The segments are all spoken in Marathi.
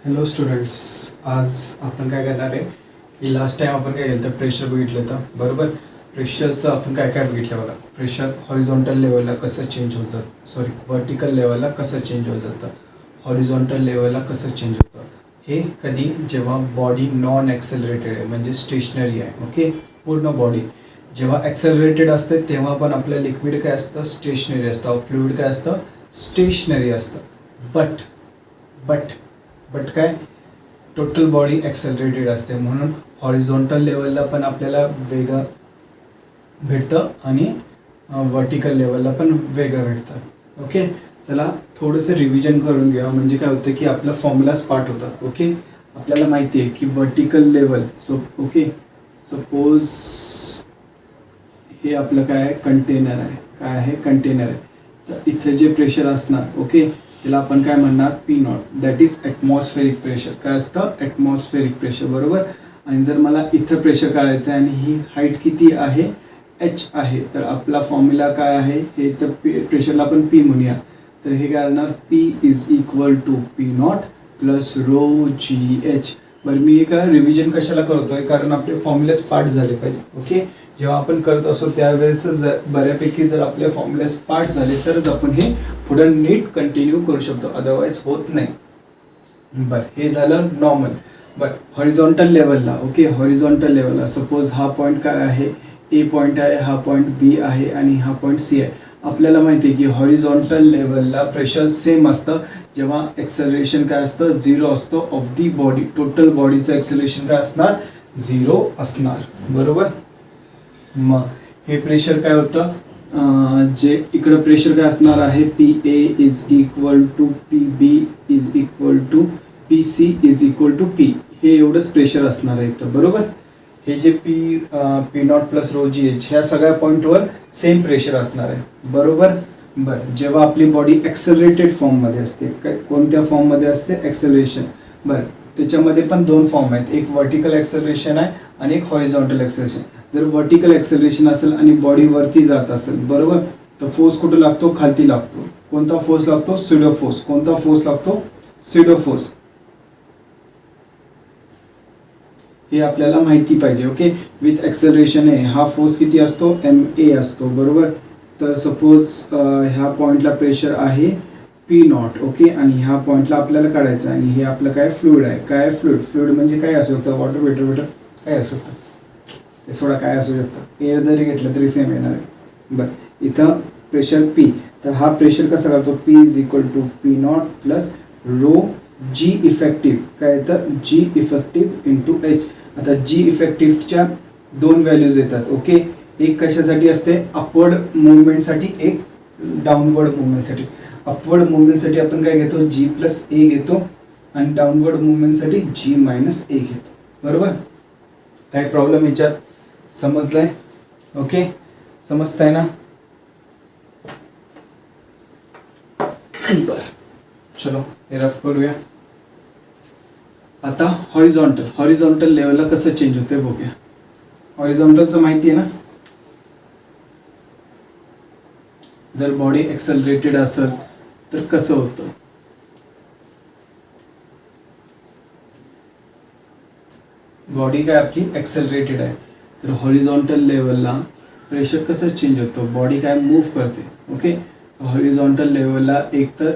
हॅलो स्टुडंट्स, आज आपण काय करणार आहे की लास्ट टाइम आपण काय केलं तर प्रेशर बघितलं होतं बरोबर. प्रेशरचं आपण काय काय बघितलं बघा. प्रेशर हॉरिझॉन्टल लेवलला कसं चेंज होत जातं, सॉरी व्हर्टिकल लेवलला कसं चेंज होत जातं, हॉरिझॉन्टल लेवलला कसं चेंज होतं. हे कधी जेव्हा बॉडी नॉन ॲक्सेलरेटेड आहे म्हणजे स्टेशनरी आहे. ओके, पूर्ण बॉडी जेव्हा ॲक्सेलरेटेड असते तेव्हा पण आपलं लिक्विड काय असतं, स्टेशनरी असतं. फ्लुइड काय असतं, स्टेशनरी असतं. बट बट बट काय, टोटल बॉडी ॲक्सेलरेटेड असते म्हणून हॉरिझॉन्टल लेवलला पण आपल्याला वेगळं भेटतं आणि व्हर्टिकल लेवलला पण वेगळं भेटतं. ओके, चला थोडंसं रिव्हिजन करून घ्या. म्हणजे काय होतं की आपला फॉर्म्युलाच पार्ट होतात. ओके, आपल्याला माहिती आहे की व्हर्टिकल लेवल, ओके सपोज हे आपलं काय आहे, कंटेनर आहे. काय आहे, कंटेनर आहे. तर इथे जे प्रेशर असणार, ओके, त्याला आपण काय म्हणणार, P not, that is atmospheric pressure. काय असतं, ॲटमॉस्फेरिक प्रेशर बरोबर. आणि जर मला इथं प्रेशर काढायचं आहे आणि ही हाईट किती आहे, एच आहे, तर आपला फॉर्म्युला काय आहे, हे तर प्रेशरला आपण पी म्हणूया. तर हे काय असणार, P is equal to P naught plus rho G H. बरं, मी हे काय रिव्हिजन कशाला करतोय, कारण आपले फॉर्म्युलेस पार्ट झाले पाहिजे. ओके, जेव्हा आपण करत असतो त्यावेळेस बऱ्यापैकी जर आपले फॉर्म्युलेस पार्ट झाले तरच आपण हे पुढे नीट कंटिन्यू करू शकतो, अदरवाईज होत नाही. बरं, हे झालं नॉर्मल. बरं, हॉरिझॉन्टल लेवलला, ओके, हॉरिझॉन्टल लेवलला सपोज हा पॉईंट काय आहे, ए पॉईंट आहे, हा पॉईंट बी आहे आणि हा पॉईंट सी आहे. आपल्याला माहिती आहे की हॉरिझॉन्टल लेवलला प्रेशर सेम असतं जेव्हा एक्सेलरेशन काय असतं, झिरो असतो ऑफ दी बॉडी. टोटल बॉडीचं एक्सेलरेशन काय असणार, झिरो असणार बरोबर. मग हे प्रेशर काय होतं, जे इकडं प्रेशर काय असणार आहे, P A is equal to P B is equal to P C is equal to P. हे एवढंच प्रेशर असणार आहे इथं बरोबर. हे जे P naught plus rho G H ह्या सगळ्या पॉईंटवर सेम प्रेशर असणार आहे बरोबर. बरं, जेव्हा आपली बॉडी ॲक्सेलरेटेड फॉर्ममध्ये असते, काय कोणत्या फॉर्ममध्ये असते, ॲक्सेलरेशन. बरं, त्याच्यामध्ये पण दोन फॉर्म आहेत, एक व्हर्टिकल ॲक्सेलरेशन आहे आणि एक हॉरिझॉन्टल ॲक्सेलरेशन. जर व्हर्टिकल ॲक्सेलरेशन असेल आणि बॉडी वरती जात असेल बरोबर, तर फोर्स कुठं लागतो, खालती लागतो. कोणता फोर्स लागतो, स्युडो फोर्स. कोणता फोर्स लागतो, स्युडो फोर्स. हे आपल्याला माहिती पाहिजे. ओके, विथ ॲक्सेलरेशन आहे हा फोर्स किती असतो, एम ए असतो बरोबर. तर सपोज ह्या पॉईंटला प्रेशर आहे पी नॉट, ओके, आणि ह्या पॉईंटला आपल्याला काढायचं आहे. आणि हे आपलं काय, फ्लुइड आहे. काय फ्लुइड, फ्लुइड म्हणजे काय असू शकतं, वॉटर, वेटर काय असू शकतं, ते सोडा काय असू शकतं, एअर जरी घेतलं तरी सेम येणार आहे. बरं, इथं प्रेशर पी, तर हा प्रेशर कसा करतो, P is equal to P naught plus rho G effective. काय येतं, जी इफेक्टिव्ह इंटू एच. आता जी इफेक्टिव्हच्या दोन व्हॅल्यूज येतात. ओके, एक कशासाठी असते, अपवर्ड मुवमेंटसाठी, एक डाऊनवर्ड मुवमेंटसाठी. अपवर्ड मुवमेंटसाठी आपण काय घेतो, जी प्लस ए घेतो आणि डाऊनवर्ड मुवमेंटसाठी जी मायनस ए घेतो बरोबर. काही प्रॉब्लेम याच्यात, समजलंय, ओके, समजताय ना. बरं, चलो हे रफ करूया. आता हॉरिझॉन्टल लेवलला कसं चेंज होते बघूया. हॉरिझॉन्टलचं माहिती आहे ना, जर बॉडी ॲक्सेलरेटेड असेल तर कसं होतं. बॉडी काय आपली ॲक्सेलरेटेड आहे, तर हॉरिझॉन्टल लेवलला प्रेशर कसं चेंज होतं, बॉडी काय मूव्ह करते. ओके, हॉरिझॉन्टल लेवलला एकतर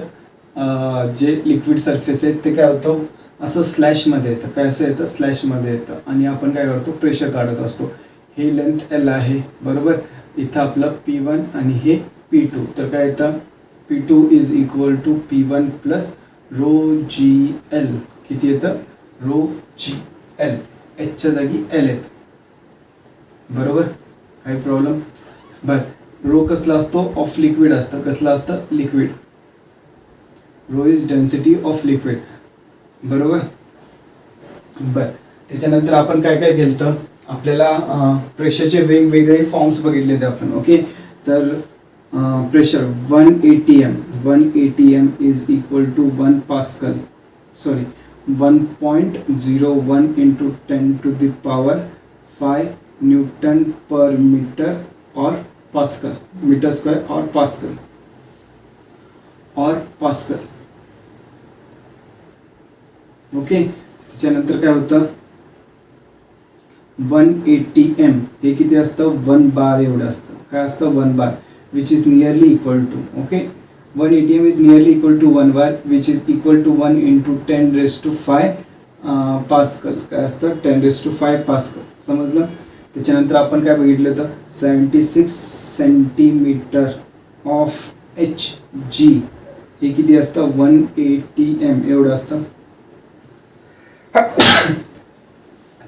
जे लिक्विड सरफेस आहेत ते काय होतं, असं स्लॅशमध्ये येतं. काय असं येतं, स्लॅशमध्ये येतं. आणि आपण काय करतो, प्रेशर काढत असतो. हे लेंथ एल आहे बरोबर. इथं आपलं P1 आणि हे P2. तर काय येतं, P2 is equal to P1 plus rho G L. किती येतं, रो जी एल. एचच्या जागी एल येतं बरोबर. काही प्रॉब्लेम. बरं, रो कसला असतो, ऑफ लिक्विड असतं. कसलं असतं, liquid. Rho is density of liquid बरोबर. बरं, त्याच्यानंतर आपण काय काय केलं तर आपल्याला प्रेशरचे वेगवेगळे फॉर्म्स बघितले होते आपण. ओके, तर pressure 1 ATM is equal to 1 pascal, sorry 1.01 into 10 to the power 5 newton per metre or pascal, metre square or pascal. Okay. त्याच्यानंतर काय होतं 180 m हे किती असतं 1 बार एवढं असतं. काय असतं 1 bar which is nearly equal to okay 180 m is nearly equal to 1 bar which is equal to 1 into 10⁵ pascal. काय असतं 10⁵ पास्कल. समजलं. त्याच्यानंतर आपण काय बघितलं तर 76 सेंटीमीटर ऑफ Hg हे किती असतं 180 m एवढं असतं.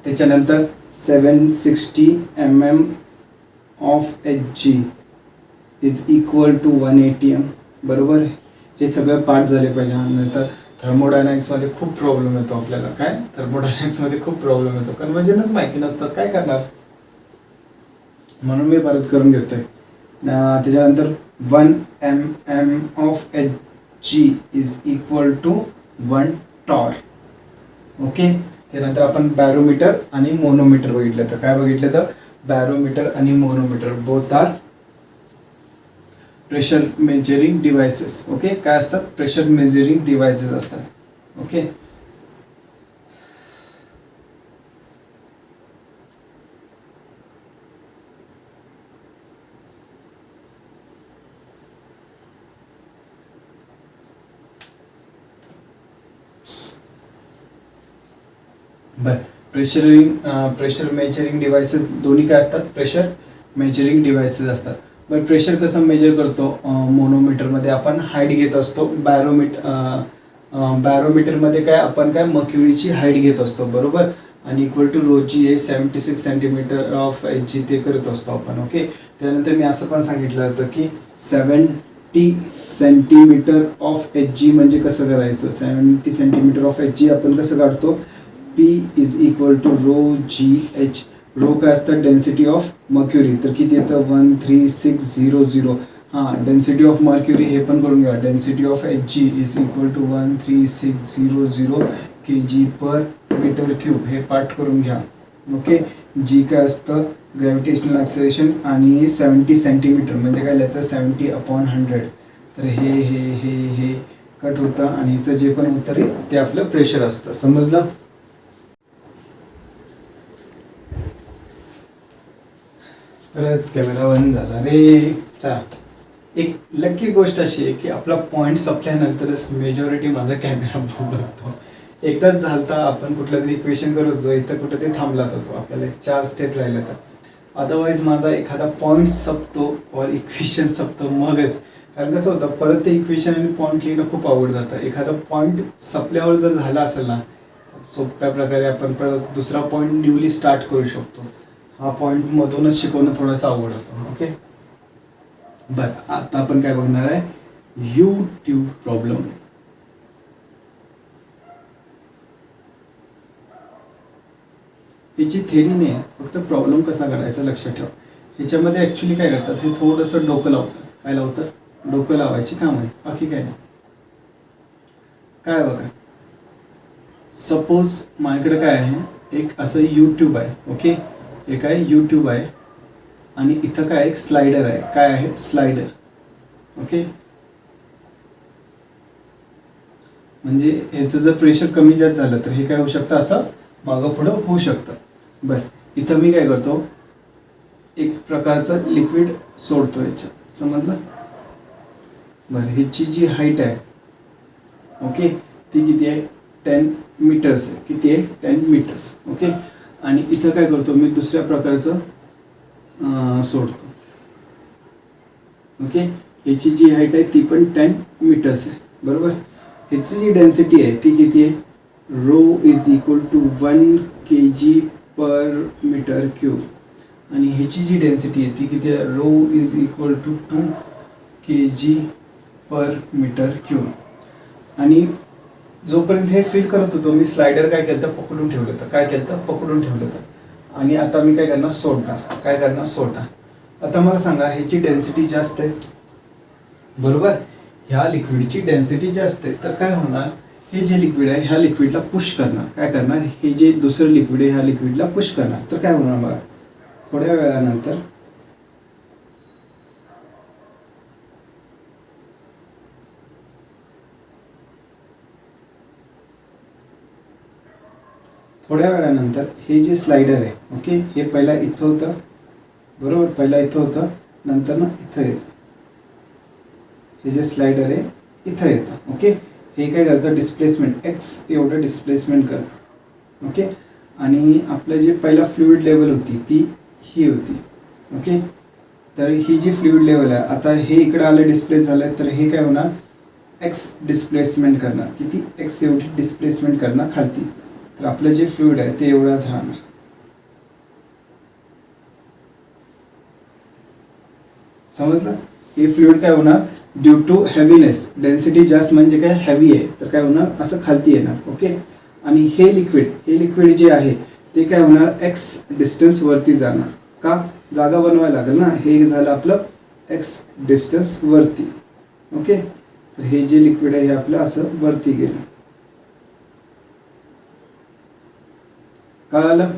त्याच्यानंतर 760 mm of Hg is equal to 180 m. बरोबर. हे सगळं पाठ झाले पाहिजे. नंतर थर्मोडायनॅमिक्समध्ये खूप प्रॉब्लेम येतो आपल्याला. काय थर्मोडायनॅमिक्समध्ये खूप प्रॉब्लेम येतो. कन्व्हर्जनच माहिती नसतात काय करणार. म्हणून मी परत करून घेतोय. त्याच्यानंतर 1 mm of Hg is equal to 1 torr. Okay. त्यानंतर आपण बॅरोमीटर आणि मोनोमीटर बघितलं. तर काय बघितलं तर बॅरोमीटर आणि manometer both are pressure measuring devices. Okay. काय असतात प्रेशर मेजरिंग डिव्हाइसेस असतात. ओके. बर. प्रेशर मेजरिंग डिव्हाइसेस दोन्ही काय असतात प्रेशर मेजरिंग डिव्हाइसेस असतात. बरं प्रेशर कसं मेजर करतो मोनोमीटरमध्ये आपण हाईट घेत असतो. बॅरोमीटरमध्ये काय आपण काय मर्क्युरीची हाईट घेत असतो. बरोबर. आणि इक्वल टू रोजी हे 76 सेंटीमीटर ऑफ Hg ते करत असतो आपण. ओके. त्यानंतर मी असं पण सांगितलं होतं की 70 सेंटीमीटर ऑफ Hg म्हणजे कसं करायचं 70 सेंटीमीटर ऑफ Hg आपण कसं काढतो P is equal to rho G H. Rho काय असतं डेन्सिटी ऑफ मर्क्युरी. तर किती येतं 13600. हां डेन्सिटी ऑफ मर्क्युरी हे पण करून घ्या. Density of Hg is equal to 13600 kg/m³. हे पाठ करून घ्या. ओके. जी काय असतं ग्रॅव्हिटेशनल ॲक्सेलरेशन आणि 70 सेंटीमीटर म्हणजे काय लिहायचं 70/100. तर हे कट होतं आणि हिचं जे पण उत्तर आहे ते आपलं प्रेशर असतं. समजलं. परत कॅमेरा बंद झाला रे. चला. एक लकी गोष्ट अशी आहे की आपला पॉईंट संपल्यानंतरच मेजॉरिटी माझा कॅमेरा बघतो. एकदाच झालता आपण कुठलं तरी इक्वेशन करत होतो इथं कुठं ते थांबलात होतो. आपल्याला 4 स्टेप राहिलं तर. अदरवाईज माझा एखादा पॉईंट संपतो और इक्वेशन संपतो मगच. कारण कसं होतं परत ते इक्वेशन आणि पॉईंट लिहिणं खूप आवड जातं. एखादा पॉईंट संपल्यावर जर झाला असेल ना सोप्या प्रकारे आपण परत दुसरा पॉईंट न्यूली स्टार्ट करू शकतो. हा पॉईंट मधूनच शिकवणं थोडंसं अवघड होतं. ओके. बरं आता आपण काय बघणार आहे यूट्यूब प्रॉब्लेम. याची थेरी नाही आहे फक्त प्रॉब्लेम कसा काढायचा लक्षात ठेवा. ह्याच्यामध्ये ॲक्च्युली काय करतात हे थोडंसं डोकं लावतात. काय लावतं डोकं लावायची काम आहे बाकी काय नाही. काय बघा सपोज माझ्याकडे काय आहे एक असं यूट्यूब आहे. ओके. एक आहे यूट्यूब आहे आणि इथं काय एक स्लायडर आहे. काय आहे स्लायडर. ओके. म्हणजे ह्याचं जर प्रेशर कमी जास्त झालं तर हे काय होऊ शकतं असं मागं पुढं होऊ शकतं. बरं इथं मी काय करतो एक प्रकारचं लिक्विड सोडतो याच्यात. समजलं. बरं ह्याची जी हाईट आहे ओके ती किती आहे 10 मीटर्स आहे. किती आहे 10 मीटर्स. ओके. आणि इथं काय करतो मी दुसऱ्या प्रकारचं सोडतो. ओके. ह्याची जी हाईट आहे ती पण 10 मीटर्स आहे. बरोबर. ह्याची जी डेन्सिटी आहे ती किती आहे rho is equal to 1 kg/m³. आणि ह्याची जी डेन्सिटी आहे ती किती आहे rho is equal to 2 kg/m³. आणि जोपर्यंत हे फील करत होतो मी स्लायडर काय केलं तर पकडून ठेवलं होतं. काय केलं तर पकडून ठेवलं होतं. आणि आता मी काय करणार सोडणार. काय करणार सोडणार. आता मला सांगा ह्याची डेन्सिटी जास्त आहे. बरोबर. ह्या लिक्विडची डेन्सिटी जास्त आहे तर काय होणार हे जे लिक्विड आहे ह्या लिक्विडला पुश करणार. काय करणार हे जे दुसरं लिक्विड आहे ह्या लिक्विडला पुश करणार. तर काय होणार बघा थोड्या वेळानंतर थोड्या वेळानंतर हे जे स्लायडर आहे, ओके, हे पहिला इथं होतं, बरोबर, पहिला इथं होतं, नंतर ना इथं येतं. हे जे स्लायडर आहे इथं येतं. ओके, हे काय करतं, डिस्प्लेसमेंट एक्स एवढं डिस्प्लेसमेंट करतं. ओके, आणि आपलं जे पहिला फ्लुइड लेवल होती ती ही होती. ओके, तर ही जी फ्लुइड लेवल आहे, आता हे इकडे आलं, डिस्प्लेस झालं, तर हे काय होणार, एक्स डिस्प्लेसमेंट करणार. किती, एक्स एवढी डिस्प्लेसमेंट करणार खालती. तर आपलं जे फ्लुइड आहे ते एवढंच राहणार. समजलं. हे फ्लुइड काय होणार, ड्यू टू हेवीनेस, डेन्सिटी जास्त म्हणजे काय, हेवी आहे, तर काय होणार, असं खालती येणार. ओके, आणि हे लिक्विड जे आहे ते काय होणार, एक्स डिस्टन्स वरती जाणार. का, जागा बनवायला लागेल ना. हे झालं आपलं एक्स डिस्टन्स वरती. ओके, तर हे जे लिक्विड आहे हे आपलं असं वरती गेलं. कळालं.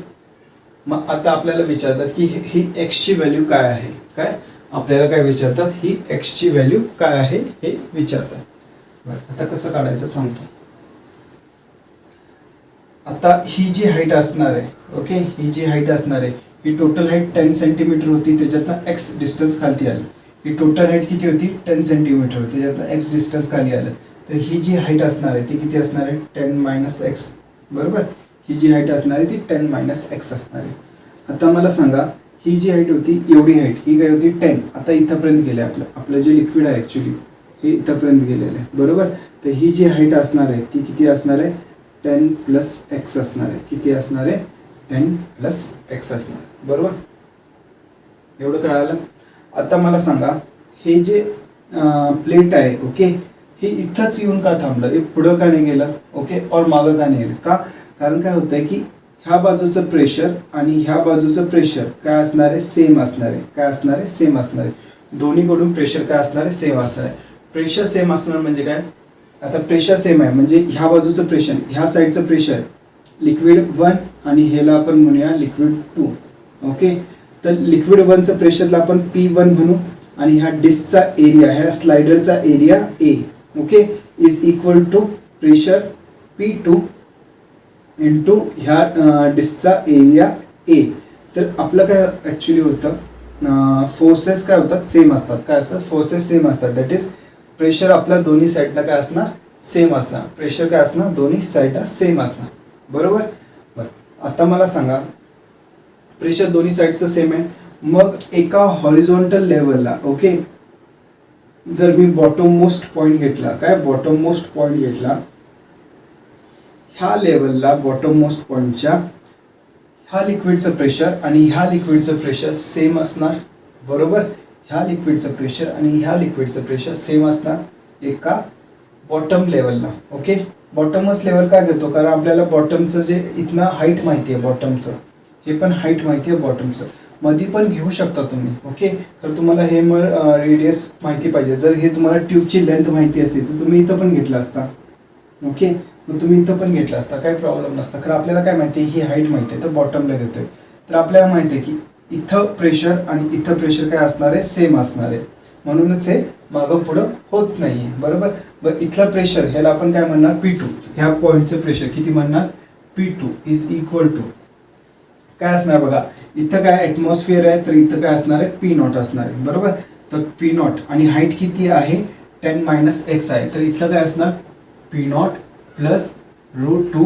मग आता आपल्याला विचारतात की ही एक्सची व्हॅल्यू काय आहे. काय आपल्याला काय विचारतात, ही एक्सची व्हॅल्यू काय आहे हे विचारतात. आता कसं काढायचं सांगतो. आता ही जी हाईट असणार आहे, ओके, ही जी हाईट असणार आहे, ही टोटल हाईट 10 सेंटीमीटर होती, त्याच्यातनं एक्स डिस्टन्स खाली आलं. ही टोटल हाईट किती होती, 10 सेंटीमीटर होती, त्याच्यातनं एक्स डिस्टन्स खाली आलं. तर ही जी हाईट असणार आहे ती किती असणार आहे, 10 मायनस एक्स. बरोबर, ही जी हाईट असणार आहे ती 10 मायनस एक्स असणार आहे. आता मला सांगा, ही जी हाईट होती एवढी हाईट, ही काय होती 10. आता इथंपर्यंत गेले, आपलं जे लिक्विड आहे ॲक्च्युली हे इथंपर्यंत गेलेलं आहे. बरोबर, तर ही जी हाईट असणार आहे ती किती असणार आहे, 10 प्लस एक्स असणार आहे. किती असणार आहे, 10 प्लस एक्स असणार. बरोबर, एवढं कळालं. आता मला सांगा, हे जे प्लेट आहे, ओके, हे इथंच येऊन का थांबलं, हे पुढं का नाही गेलं, ओके, और मागं का नाही गेलं. का, कारण काय होतंय की ह्या बाजूचं प्रेशर आणि ह्या बाजूचं प्रेशर काय असणार आहे, सेम असणार आहे. काय असणार आहे, सेम असणार आहे. दोन्हीकडून प्रेशर काय असणार आहे, सेम असणार आहे. प्रेशर सेम असणार म्हणजे काय, आता प्रेशर सेम आहे म्हणजे ह्या बाजूचं प्रेशर, ह्या साईडचं प्रेशर लिक्विड 1 आणि ह्याला आपण म्हणूया लिक्विड 2. ओके, तर लिक्विड 1चं प्रेशरला आपण P1 म्हणू आणि ह्या डिस्कचा एरिया, ह्या स्लायडरचा area A, okay, is equal to pressure P2 into ह्या डिस्कचा एरिया A. तर आपलं काय ॲक्च्युली होतं, फोर्सेस काय होतात, सेम असतात. काय असतात, फोर्सेस सेम असतात. दॅट इज प्रेशर आपल्या दोन्ही साईडला काय असणार, सेम असणार. प्रेशर काय असणार, दोन्ही साईडला सेम असणार. बरोबर. आता मला सांगा, प्रेशर दोन्ही साईडचं सेम आहे, मग एका हॉरिझॉन्टल लेवलला, ओके, जर मी बॉटम मोस्ट पॉईंट घेतला, काय बॉटम मोस्ट पॉईंट घेतला, ह्या लेवलला बॉटम मोस्ट पॉईंटच्या ह्या लिक्विडचं प्रेशर आणि ह्या लिक्विडचं प्रेशर सेम असणार. बरोबर, ह्या लिक्विडचं प्रेशर आणि ह्या लिक्विडचं प्रेशर सेम असणार एका बॉटम लेवलला. ओके, बॉटमच लेवल काय घेतो, कारण आपल्याला बॉटमचं जे इथनं हाईट माहिती आहे, बॉटमचं हे पण हाईट माहिती आहे, बॉटमचं मध्ये पण घेऊ शकता तुम्ही. ओके, तर तुम्हाला हे मग रेडियस माहिती पाहिजे. जर हे तुम्हाला ट्यूबची लेंथ माहिती असते तर तुम्ही इथं पण घेतला असता. ओके, मग तुम्ही इथं पण घेतला असता, काही प्रॉब्लेम नसता. खरं आपल्याला काय माहिती आहे, ही हाईट माहिती आहे, तर बॉटमला घेतोय. तर आपल्याला माहिती आहे की इथं प्रेशर आणि इथं प्रेशर काय असणार आहे, सेम असणार आहे, म्हणूनच हे मागं पुढं होत नाही आहे. बरोबर. बरं, इथलं प्रेशर ह्याला आपण काय म्हणणार, P2. ह्या पॉईंटचं प्रेशर किती म्हणणार, P2 इज इक्वल टू काय असणार बघा, इथं काय ॲटमॉस्फिअर आहे, तर इथं काय असणार आहे, P0 असणार आहे. बरोबर, तर P0 आणि हाईट किती आहे, 10 मायनस एक्स आहे, तर इथलं काय असणार, P0 प्लस √2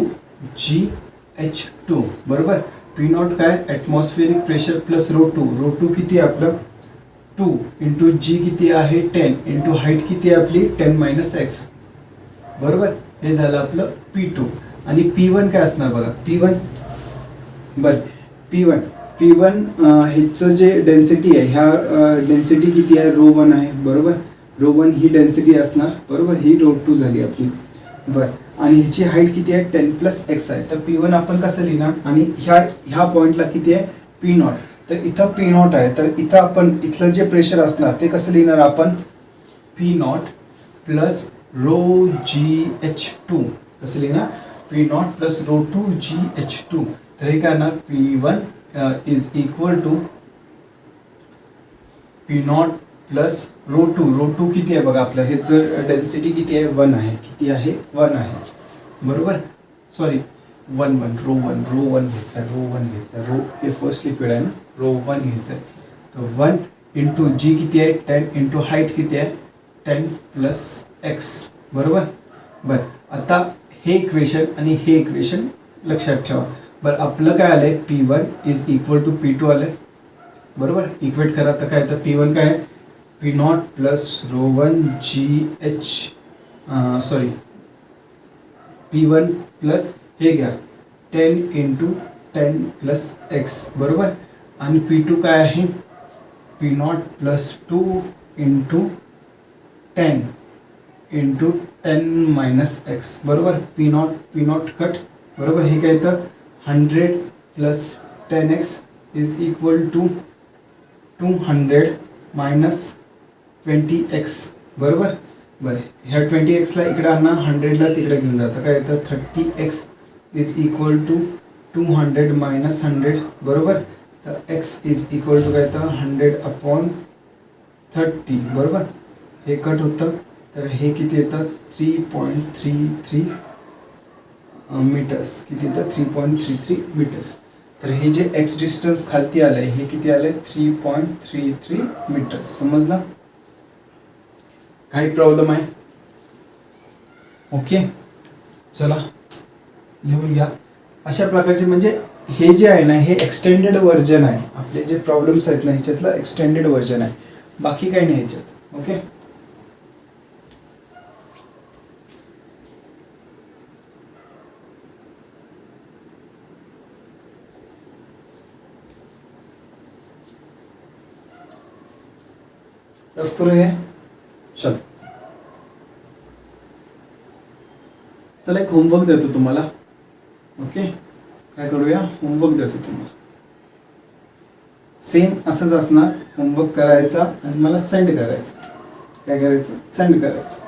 GH2. बरोबर, P0 काय ॲटमॉस्फिअरिक प्रेशर प्लस √2 किती आहे आपलं 2 इंटू G किती आहे 10 इंटू हाईट किती आहे आपली 10 मायनस एक्स. बरोबर, हे झालं आपलं P2. आणि P1 काय असणार बघा, P1 बरं, P1 ह्याचं जे डेन्सिटी आहे, ह्या डेन्सिटी किती आहे, ρ1 आहे. बरोबर, ρ1 ही डेन्सिटी असणार. बरोबर, ही √2 झाली आपली. बरं, आणि ह्याची हाईट किती आहे, 10 प्लस एक्स आहे. तर P1 आपण कसं लिहिणार, आणि ह्या पॉईंटला किती आहे, P0. तर इथं P0 आहे, तर इथं आपण इथलं जे प्रेशर असणार ते कसं लिहिणार आपण, P0 प्लस ρGH2. कसं लिहिणार, P0 प्लस √2GH2. तर हे काय येणार, P1 is equal to P0 plus √2 किती आहे बघा आपलं, ह्याचं डेन्सिटी किती आहे, 1 आहे. किती आहे, 1 आहे. बरोबर, सॉरी रो वन घ्यायचा रो हे फर्स्ट लिक्विड आहे ना, रो 1 घ्यायचं आहे. तर 1 इंटू जी किती आहे 10 इंटू हाईट किती आहे 10 प्लस एक्स. बरं आता हे इक्वेशन आणि हे इक्वेशन लक्षात ठेवा. बरं आपलं काय आलंय P1 is equal to P2 आलंय. बरोबर इक्वेट करा. तर काय येतं P1 काय आहे P0 plus rho 1 G H sorry P1 plus हे घ्या 10 इंटू 10 प्लस एक्स. बरोबर आणि P2 काय आहे P0 plus 2 into 10 into 10 minus X. बरोबर P0 कट. बरोबर हे काय येतं 100 plus 10x is equal to 200 minus 20x. बरोबर ह्या 20x ला इकडे आणा 100ला तिकडे घेऊन जातं काय येतं 30x is equal to 200 minus 100. बरोबर तर x इज इक्वल टू काय येतं 100/30. बरोबर हे कट होतं. तर हे किती येतं 3.33 मीटर्स. किती येतं 3.33 मीटर्स. तर हे जे x डिस्टन्स खालती आलंय हे किती आलंय 3.33 मीटर्स. समजलं. काही प्रॉब्लेम आहे. ओके चला लिहून घ्या. अशा प्रकारचे म्हणजे हे जे आहे ना हे एक्सटेंडेड व्हर्जन आहे. आपले जे प्रॉब्लेम्स आहेत ना ह्याच्यातलं एक्सटेंडेड व्हर्जन आहे. बाकी काही नाही ह्याच्यात. ओके रफ करू हे. चल चला एक होमवर्क देतो तुम्हाला. ओके काय करूया होमवर्क देतो तुम्हाला. सेम असंच असणार. होमवर्क करायचा आणि मला सेंड करायचं. काय करायचं सेंड करायचं.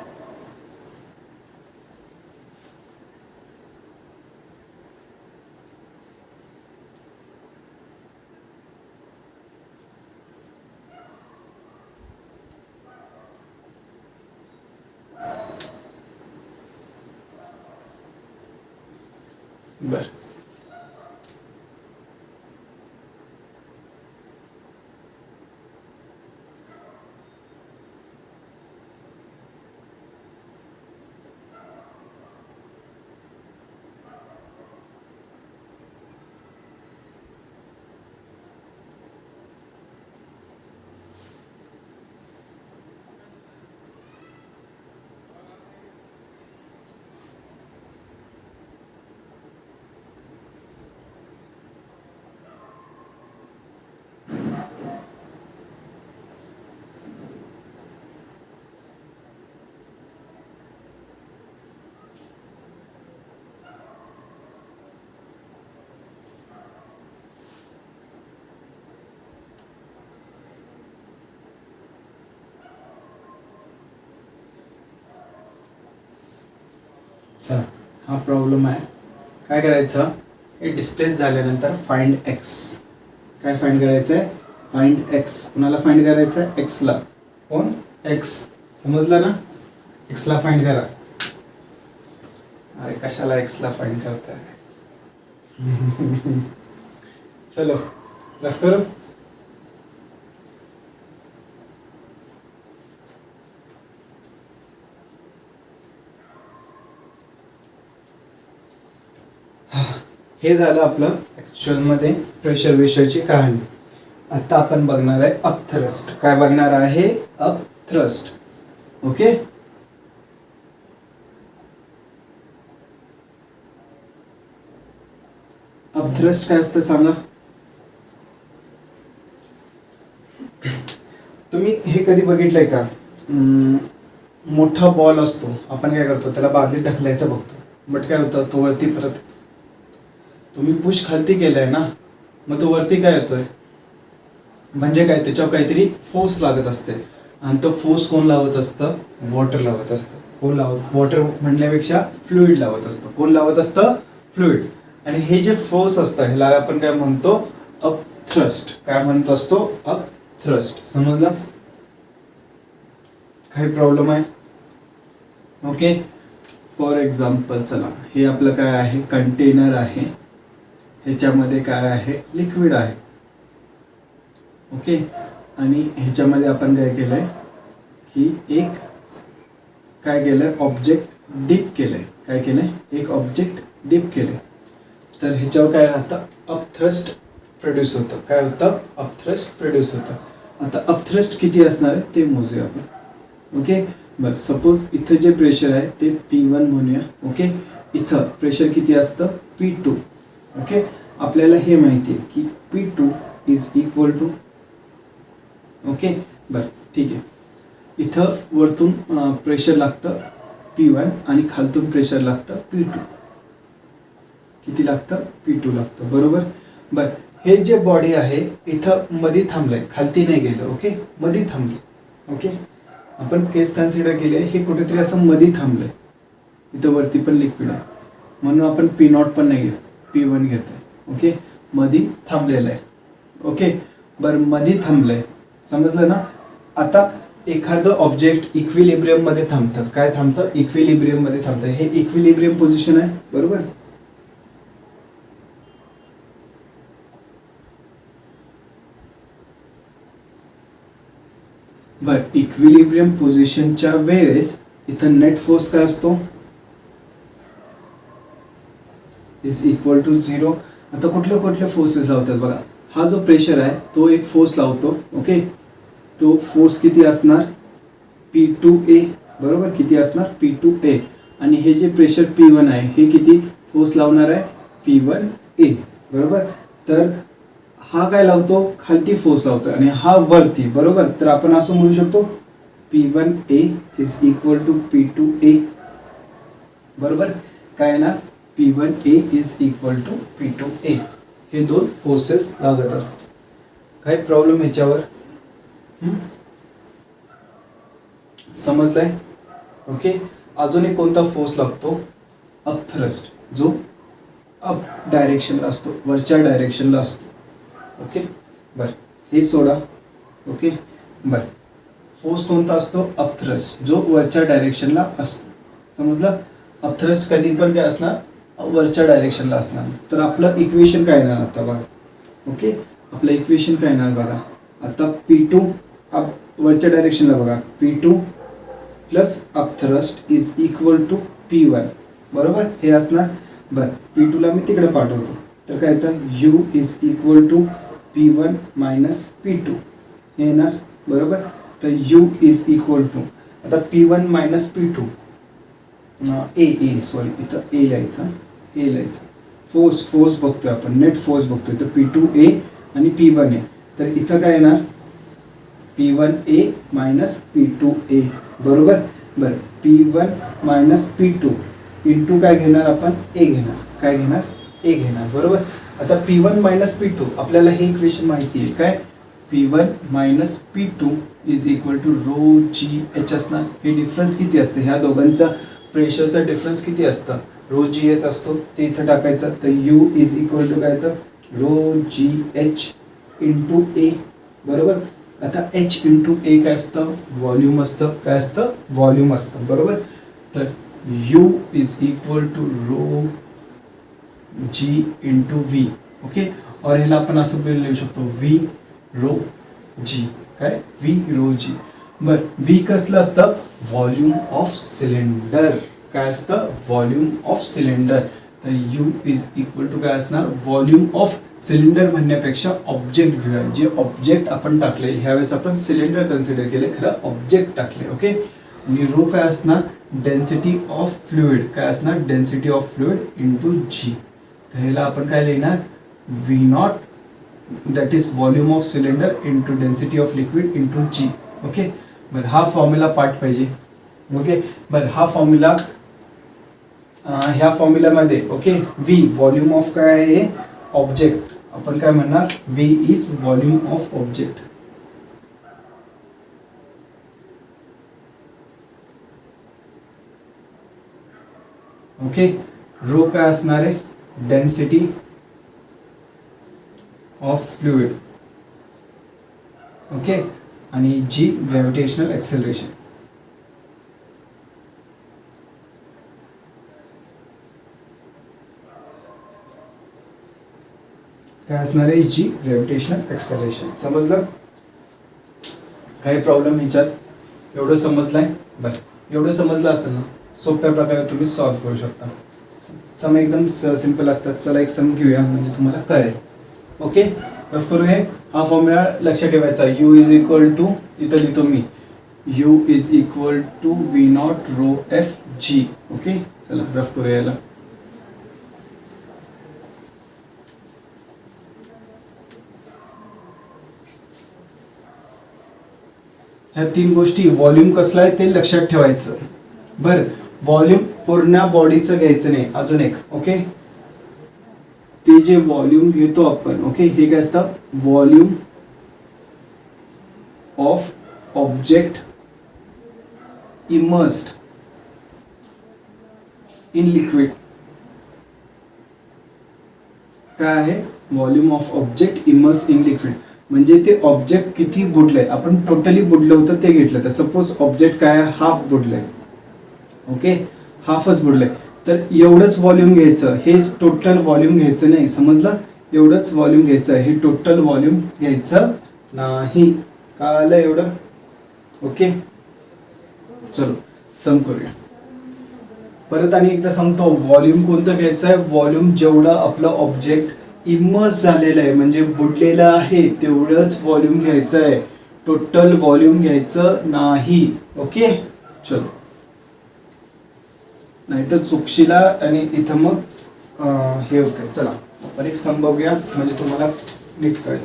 बर चला हा प्रॉब्लेम आहे. काय करायचं हे डिस्प्लेस झाल्यानंतर फाइंड एक्स. काय फाइंड करायचं आहे फाइंड एक्स. कुणाला फाइंड करायचं आहे एक्सला. कोण एक्स. समजलं ना. एक्सला फाइंड करा. अरे कशाला एक्सला फाइंड करताय. चलो रफ करो. हे झालं आपलं ॲक्च्युअलमध्ये प्रेशर विषयाची कहाणी. आता आपण बघणार आहे अपथ्रस्ट. काय बघणार आहे अपथ्रस्ट. ओके अपथ्रस्ट काय असतं सांगा. तुम्ही हे कधी बघितलंय का मोठा बॉल असतो आपण काय करतो त्याला बादलीत ढकलायचं बघतो बट काय होतं तो वरती परत तुम्ही पुश खालती केलंय ना मग तो वरती काय येतोय म्हणजे काय त्याच्यावर काहीतरी फोर्स लागत असते आणि तो फोर्स कोण लावत असतं वॉटर लावत असतं. कोण लावत वॉटर म्हणण्यापेक्षा फ्लुइड लावत असतं. कोण लावत असतं फ्लुइड. आणि हे जे फोर्स असतं ह्याला आपण काय म्हणतो अपथ्रस्ट. काय म्हणतो असतो अपथ्रस्ट. समजलं. काही प्रॉब्लेम आहे. ओके फॉर एक्झाम्पल चला हे आपलं काय आहे, कंटेनर आहे, ह्याच्यामध्ये काय आहे, लिक्विड आहे. ओके, आणि ह्याच्यामध्ये आपण काय केलंय की एक काय केलंय, ऑब्जेक्ट डिप केलंय. काय केलंय, एक ऑब्जेक्ट डिप केलंय. तर ह्याच्यावर काय राहतं, अपथ्रस्ट प्रोड्यूस होतं. काय होतं, अपथ्रस्ट प्रोड्यूस होतं. आता अपथ्रस्ट किती असणार आहे ते मोजूया आपण. ओके, बरं सपोज इथं जे प्रेशर आहे ते P1 म्हणूया. ओके, इथं प्रेशर किती असतं, P2. ओके, आपल्याला हे माहिती आहे की P2 is equal to, okay बरं ठीक आहे, इथं वरतून प्रेशर लागतं P1 आणि खालतून प्रेशर लागतं P2. किती लागतं, P2 लागतं, बरोबर. बरं, हे जे बॉडी आहे इथं मध्ये थांबलंय, खालती नाही गेलं. ओके, मध्ये थांबले. ओके, आपण केस कन्सिडर केले, हे कुठेतरी असं मध्ये थांबलंय. इथं वरती पण लिक्विड आहे म्हणून आपण P0 पण नाही घेत, P1 घेतोय. ओके, मध्ये थांबलेलं आहे. ओके, बरं मध्ये थांबलंय, समजलं ना. आता एखादं ऑब्जेक्ट इक्विलिब्रियम मध्ये थांबतं. काय थांबतं, इक्विलिब्रियम मध्ये थांबतं. हे इक्विलिब्रियम पोझिशन आहे, बरोबर. बर, इक्विलिब्रियम पोझिशनच्या वेळेस इथं नेट फोर्स काय असतो, इज इक्वल टू 0. आता कुठले कुठले फोर्सेस लावतात बघा. हा जो प्रेशर आहे तो एक फोर्स लावतो. ओके, तो फोर्स किती असणार, P2A, बरोबर. किती असणार, P2A. आणि हे जे प्रेशर P1 आहे हे किती फोर्स लावणार आहे, P1A, बरोबर. तर हा काय लावतो, खालती फोर्स लावतो आणि हा वरती, बरोबर. तर आपण असं म्हणू शकतो P1A is equal to P2A, बरोबर. काय ना, P1A is equal to P2A. हे दोन फोर्सेस लागत असतात. काय प्रॉब्लेम ह्याच्यावर, समजलंय. ओके, अजून एक कोणता फोर्स लागतो, अपथ्रस्ट, जो अप डायरेक्शनला असतो, वरच्या डायरेक्शनला असतो. ओके, बरं हे सोडा. ओके, बरं फोर्स कोणता असतो, अपथ्रस्ट, जो वरच्या डायरेक्शनला असतो. समजलं. अपथ्रस्ट कधी पण काय असणार, वरच्या डायरेक्शनला असणार. तर आपलं इक्वेशन काय येणार आता बघा. ओके, आपलं इक्वेशन काय येणार बघा. आता P2 वरच्या डायरेक्शनला बघा, P2 plus upthrust is equal to P1, बरोबर. हे असणार. बरं, P2 ला मी तिकडे पाठवतो. तर काय येतं, U is equal to P1 minus P2 हे येणार, बरोबर. तर U इज इक्वल टू, आता P1 मायनस P2, सॉरी इथं A लिहायचं. फोर्स बघतोय आपण, नेट फोर्स बघतोय. तर P2A आणि P1A. तर इथं काय येणार, P1A मायनस P2A, बरोबर. बरं, P1 मायनस P2 इंटू काय घेणार आपण, A घेणार. काय घेणार, A घेणार, बरोबर. आता P1 मायनस P2 आपल्याला हे इक्वेशन माहिती आहे. काय, P1 minus P2 is equal to rho G H असणार. हे डिफरन्स किती असते, ह्या दोघांचा प्रेशरचा डिफरन्स किती असतं, रो जी एच असतो. ते इथं टाकायचं. तर U इज इक्वल टू काय, तर rho G H into A, बरोबर. आता H इंटू A काय असतं, व्हॉल्यूम असतं. काय असतं, व्हॉल्यूम असतं, बरोबर. तर U is equal to rho G into V. Okay, और ह्याला आपण असं लिहू शकतो, V रो जी. काय, V रो जी. बर, V कसलं असतं, व्हॉल्यूम ऑफ सिलेंडर. काय असतं, व्हॉल्यूम ऑफ सिलेंडर. तर U इज इक्वल टू काय असणार, व्हॉल्यूम ऑफ सिलेंडर म्हणण्यापेक्षा ऑब्जेक्ट घेऊया. जे ऑब्जेक्ट आपण टाकले, ह्यावेळेस आपण सिलेंडर कन्सिडर केले, खरं ऑब्जेक्ट टाकले. ओके, आणि रो काय असणार, डेन्सिटी ऑफ फ्लुइड. काय असणार, density of fluid into G. तर ह्याला आपण काय लिहिणार, V0, that is volume of cylinder into density of liquid into G. Okay, बरं हा फॉर्म्युला पाठ पाहिजे. ओके, बरं हा फॉर्म्युला, ह्या फॉर्म्युलामध्ये ओके V व्हॉल्यूम ऑफ काय आहे, ऑब्जेक्ट. आपण काय म्हणणार, V is volume of object. Okay, rho काय असणार आहे, डेन्सिटी ऑफ फ्लुइड. ओके, आणि जी ग्रॅव्हिटेशनल एक्सेलरेशन. काय असणार आहे, जी ग्रॅव्हिटेशनल एक्सेलरेशन. समजलं? काही प्रॉब्लेम ह्याच्यात? एवढं समजलंय? बरं, एवढं समजलं असेल ना, सोप्या प्रकारे तुम्ही सॉल्व्ह करू शकता. सम एकदम सिंपल असतात. चला एक सम घेऊया म्हणजे तुम्हाला कळेल. ओके, रफ करू. हे हा फॉर्म्युला लक्षात ठेवायचा. यू इज इक्वल टू, इथं लिहितो मी, u is equal to v naught rho f g. Okay, चला रफ करूया याला. ह्या तीन गोष्टी, व्हॉल्यूम कसला आहे ते लक्षात ठेवायचं. बरं, व्हॉल्यूम पूर्ण बॉडीचं घ्यायचं नाही. अजून एक, ओके, ते जे व्हॉल्यूम घेतो आपण, ओके, हे काय असतं, volume of object immersed in liquid. काय आहे, volume of object immersed in liquid. म्हणजे ते ऑब्जेक्ट किती बुडलंय, आपण टोटली बुडलं होतं ते घेतलं. तर सपोज ऑब्जेक्ट काय आहे, हाफ बुडलंय. ओके, हाफच बुडलंय. तर एवढंच व्हॉल्यूम घ्यायचं, हे टोटल व्हॉल्यूम घ्यायचं नाही. समजलं? एवढंच व्हॉल्यूम घ्यायचं, हे टोटल व्हॉल्यूम घ्यायचं नाही. कळलं एवढं? ओके, चलो सम करूया. परत आणि एकदा सांगतो, व्हॉल्यूम कोणतं घ्यायचं आहे, व्हॉल्यूम जेवढं आपलं ऑब्जेक्ट इमर्स झालेलं आहे म्हणजे बुडलेलं आहे तेवढंच व्हॉल्यूम घ्यायचं आहे. टोटल व्हॉल्यूम घ्यायचं नाही. ओके, चलो, नाहीतर चुकशीला आणि इथं मग हे होतंय. चला आपण एक सम बघूया म्हणजे तुम्हाला नीट कळेल.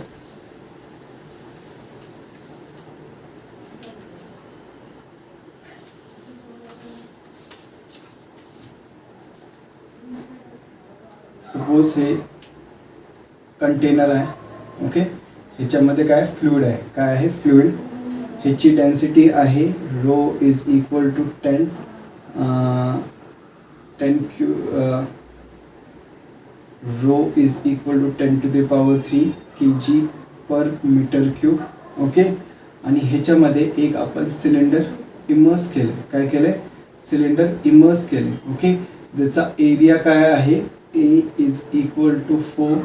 सपोज हे कंटेनर आहे. ओके, ह्याच्यामध्ये काय फ्लुइड आहे. काय आहे, फ्लुइड. ह्याची डेन्सिटी आहे rho is equal to 10 rho is equal to 10 to the power 3 kg per meter cube. Okay, आणि ह्याच्यामध्ये एक आपण सिलेंडर इमर्स केलं. काय केलंय, सिलेंडर इमर्स केले. ओके, ज्याचा एरिया काय आहे, a is equal to 4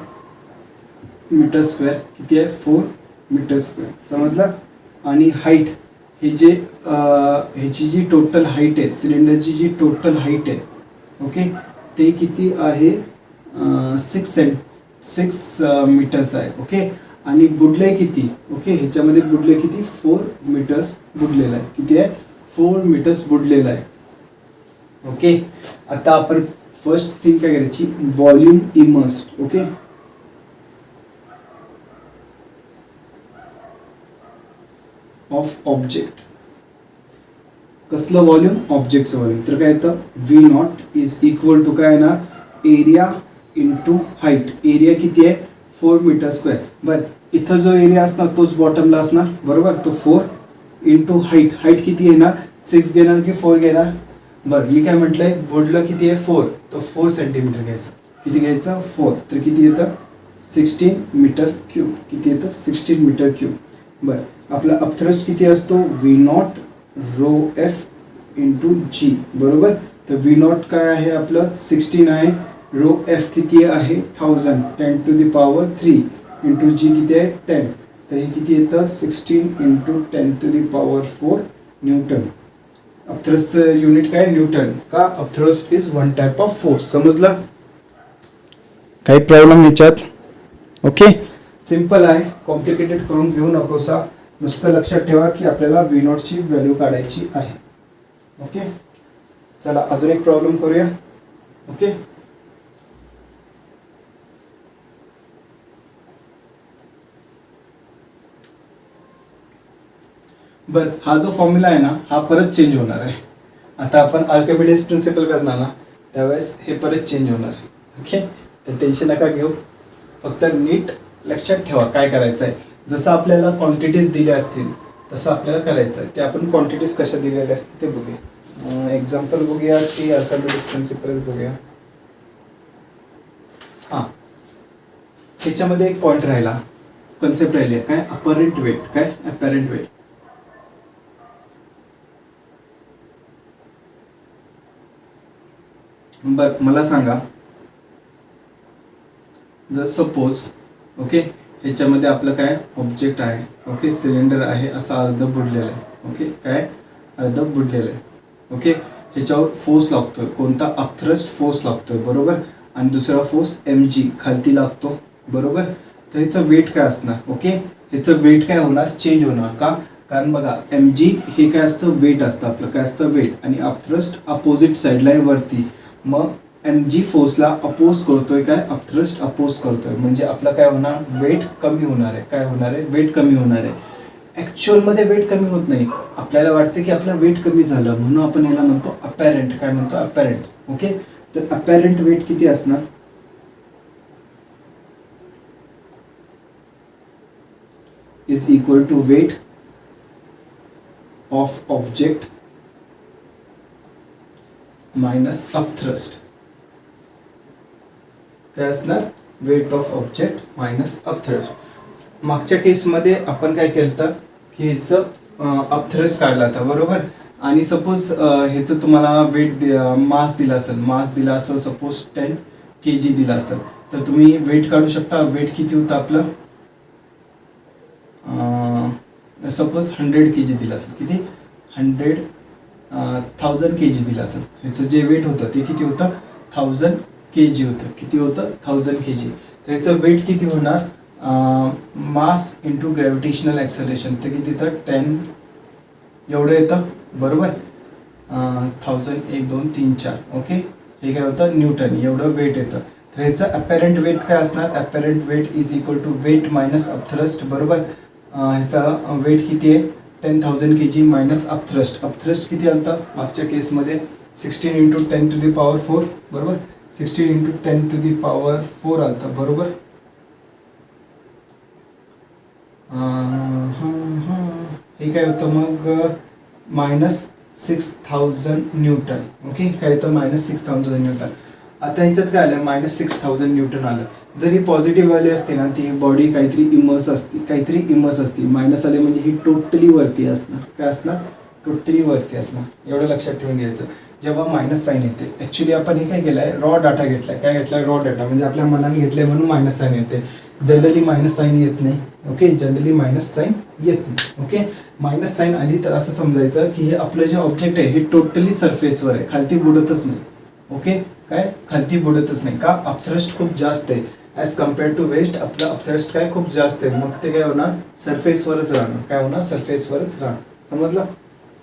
metre square. किती आहे, 4 मीटर स्क्वेअर. समजलं? आणि हाईट, हे जे ह्याची जी टोटल हाईट आहे, सिलेंडरची जी टोटल हाईट आहे, ओके, ते किती आहे, 6 मीटर्स आहे. ओके, आणि बुडलंय किती, ओके, ह्याच्यामध्ये बुडले किती, 4 मीटर्स बुडलेलं आहे. किती आहे, 4 मीटर्स बुडलेलं आहे. ओके, आता आपण फर्स्ट थिंग काय करायची, volume immersed. Okay, of object. कसलं व्हॉल्यूम, ऑब्जेक्टचं व्हॉल्यूम. तर काय येतं, V naught is equal to काय येणार, एरिया इंटू हाईट. एरिया किती आहे, 4 मीटर स्क्वेअर. बरं, इथं जो एरिया असणार तोच बॉटमला असणार, बरोबर. तो 4 इंटू हाईट. हाईट किती येणार, 6 घेणार की 4 घेणार. बरं, मी काय म्हटलंय, बुडलं किती आहे, 4, तो 4 सेंटीमीटर घ्यायचं. किती घ्यायचं, 4. तर किती येतं, 16 मीटर क्यूब. किती येतं, 16 मीटर क्यूब. बरं, आपला अपथ्रस्ट किती असतो, v naught rho F into g. बरोबर. तर व्ही नॉट काय आहे आपलं, 16 आहे. रो एफ किती आहे, 1000, 10 to the power 3 into g किती आहे, 10. तर हे किती येतं, 16 into 10 to the power 4 newton. अपथ्रस्टचं युनिट काय, न्यूटन. का, upthrust is one type of force. समजलं? काही प्रॉब्लेम ह्याच्यात? ओके, सिंपल आहे, कॉम्प्लिकेटेड करून घेऊ नकोसा. नुसतं लक्षात ठेवा की आपल्याला व्ही नॉटची व्हॅल्यू काढायची आहे. ओके, चला अजून एक प्रॉब्लेम करूया. ओके, बरं, हा जो फॉर्म्युला आहे ना, हा परत चेंज होणार आहे. आता आपण आर्किमिडीज प्रिन्सिपल करणार ना, त्यावेळेस हे परत चेंज होणार आहे. ओके, तर टेन्शन नका घेऊ, फक्त नीट लक्षात ठेवा काय करायचं आहे. जसं आपल्याला क्वांटिटीज दिल्या असतील तसं आपल्याला करायचं आहे. ते आपण क्वांटिटीज कशा दिलेल्या असतील ते बघूया. एक्झाम्पल बघूया की आर्किमिडीज प्रिन्सिपल बघूया. हां, त्याच्यामध्ये एक पॉईंट राहिला, कन्सेप्ट राहिली काय, अपरेंट वेट. काय, अपरेंट वेट. बर, मला सांगा, जर सपोज ओके, ह्याच्यामध्ये आपलं काय ऑब्जेक्ट आहे, ओके, सिलेंडर आहे, असा अर्ध बुडलेलं आहे, ओके, काय अर्ध बुडलेलं आहे, ओके. ह्याच्यावर फोर्स लागतोय, कोणता अपथ्रस्ट फोर्स लागतोय, बरोबर. आणि दुसरा फोर्स mg खालती लागतो, बरोबर. तर ह्याचं वेट काय असणार, ओके, ह्याचं वेट काय होणार, चेंज होणार. का, कारण बघा mg हे काय असतं, वेट असतं आपलं, काय असतं, वेट. आणि अपथ्रस्ट अपोजिट साईडला आहे, वरती. मग mg फोर्सला अपोज करतोय, काय अपथ्रस्ट अपोज करतोय, म्हणजे आपलं काय होणार, वेट कमी होणार आहे. काय होणार आहे, वेट कमी होणार आहे. ॲक्च्युअलमध्ये वेट कमी होत नाही, आपल्याला वाटतं की आपलं वेट कमी झालं, म्हणून आपण याला म्हणतो अपॅरेंट. काय म्हणतो, अपॅरेंट. ओके, तर अपॅरेंट वेट किती असणार, is equal to weight of object minus upthrust. काय असणार, weight of object minus upthrust. मागच्या केसमध्ये आपण काय केलं की ह्याचं अपथ्रस्ट काढला होता, बरोबर. आणि सपोज ह्याचं तुम्हाला वेट मास दिला असेल, सपोज 10 kg दिला असेल, तर तुम्ही वेट काढू शकता. वेट किती होतं आपलं, सपोज 100 kg दिला असेल, किती 1000 kg दिला असेल, ह्याचं जे वेट होतं ते किती होतं, 1000 kg होतं. किती होतं, 1000 kg. तर ह्याचं वेट किती होणार, मास इंटू ग्रॅव्हिटेशनल ॲक्सलरेशन, तर किती येतं, 10 एवढं येतं, बरोबर. 1000 1 2 3 4, ओके. हे काय होतं, न्यूटन, एवढं वेट येतं. तर ह्याचं अपॅरेंट वेट काय असणार, apparent weight is equal to weight minus upthrust, बरोबर. ह्याचा वेट किती आहे, 10,000 kg मायनस अपथ्रस्ट. अपथ्रस्ट किती आलं होतं मागच्या केसमध्ये, 16 × 10⁴, बरोबर. 16 × 10⁴ आलं होतं, बरोबर. हे काय होतं मग, -6000 न्यूटन, ओके. काय येतं, -6000 न्यूटन. आता ह्याच्यात काय आलं, -6000 न्यूटन आलं. जर ही पॉझिटिव्ह व्हॅल्यू असते ना, ती बॉडी काहीतरी इमर्स असते, मायनस आले म्हणजे ही टोटली वरती असणार. काय असणार, टोटली वरती असणार. एवढं लक्षात ठेवून घ्यायचं जेव्हा मायनस साईन येते. ॲक्च्युली आपण हे काय केलं आहे, रॉ डाटा घेतला आहे. काय घेतला आहे, रॉ डाटा, म्हणजे आपल्या मनाने घेतलं आहे म्हणून मायनस साईन येते. जनरली मायनस साईन येत नाही, ओके. जनरली मायनस साईन येत नाही, ओके. मायनस साईन आली तर असं समजायचं की हे आपलं जे ऑब्जेक्ट आहे हे टोटली सरफेसवर आहे, खालती बुडतच नाही, ओके. काय, खालती बुडतच नाही. का, अपथ्रस्ट खूप जास्त आहे ॲज कम्पेअर्ड टू वेस्ट. आपलं अपथ्रस्ट काय खूप जास्त आहे, मग ते काय होणार, सरफेसवरच राहणार. काय होणार, सरफेसवरच राहणार. समजलं.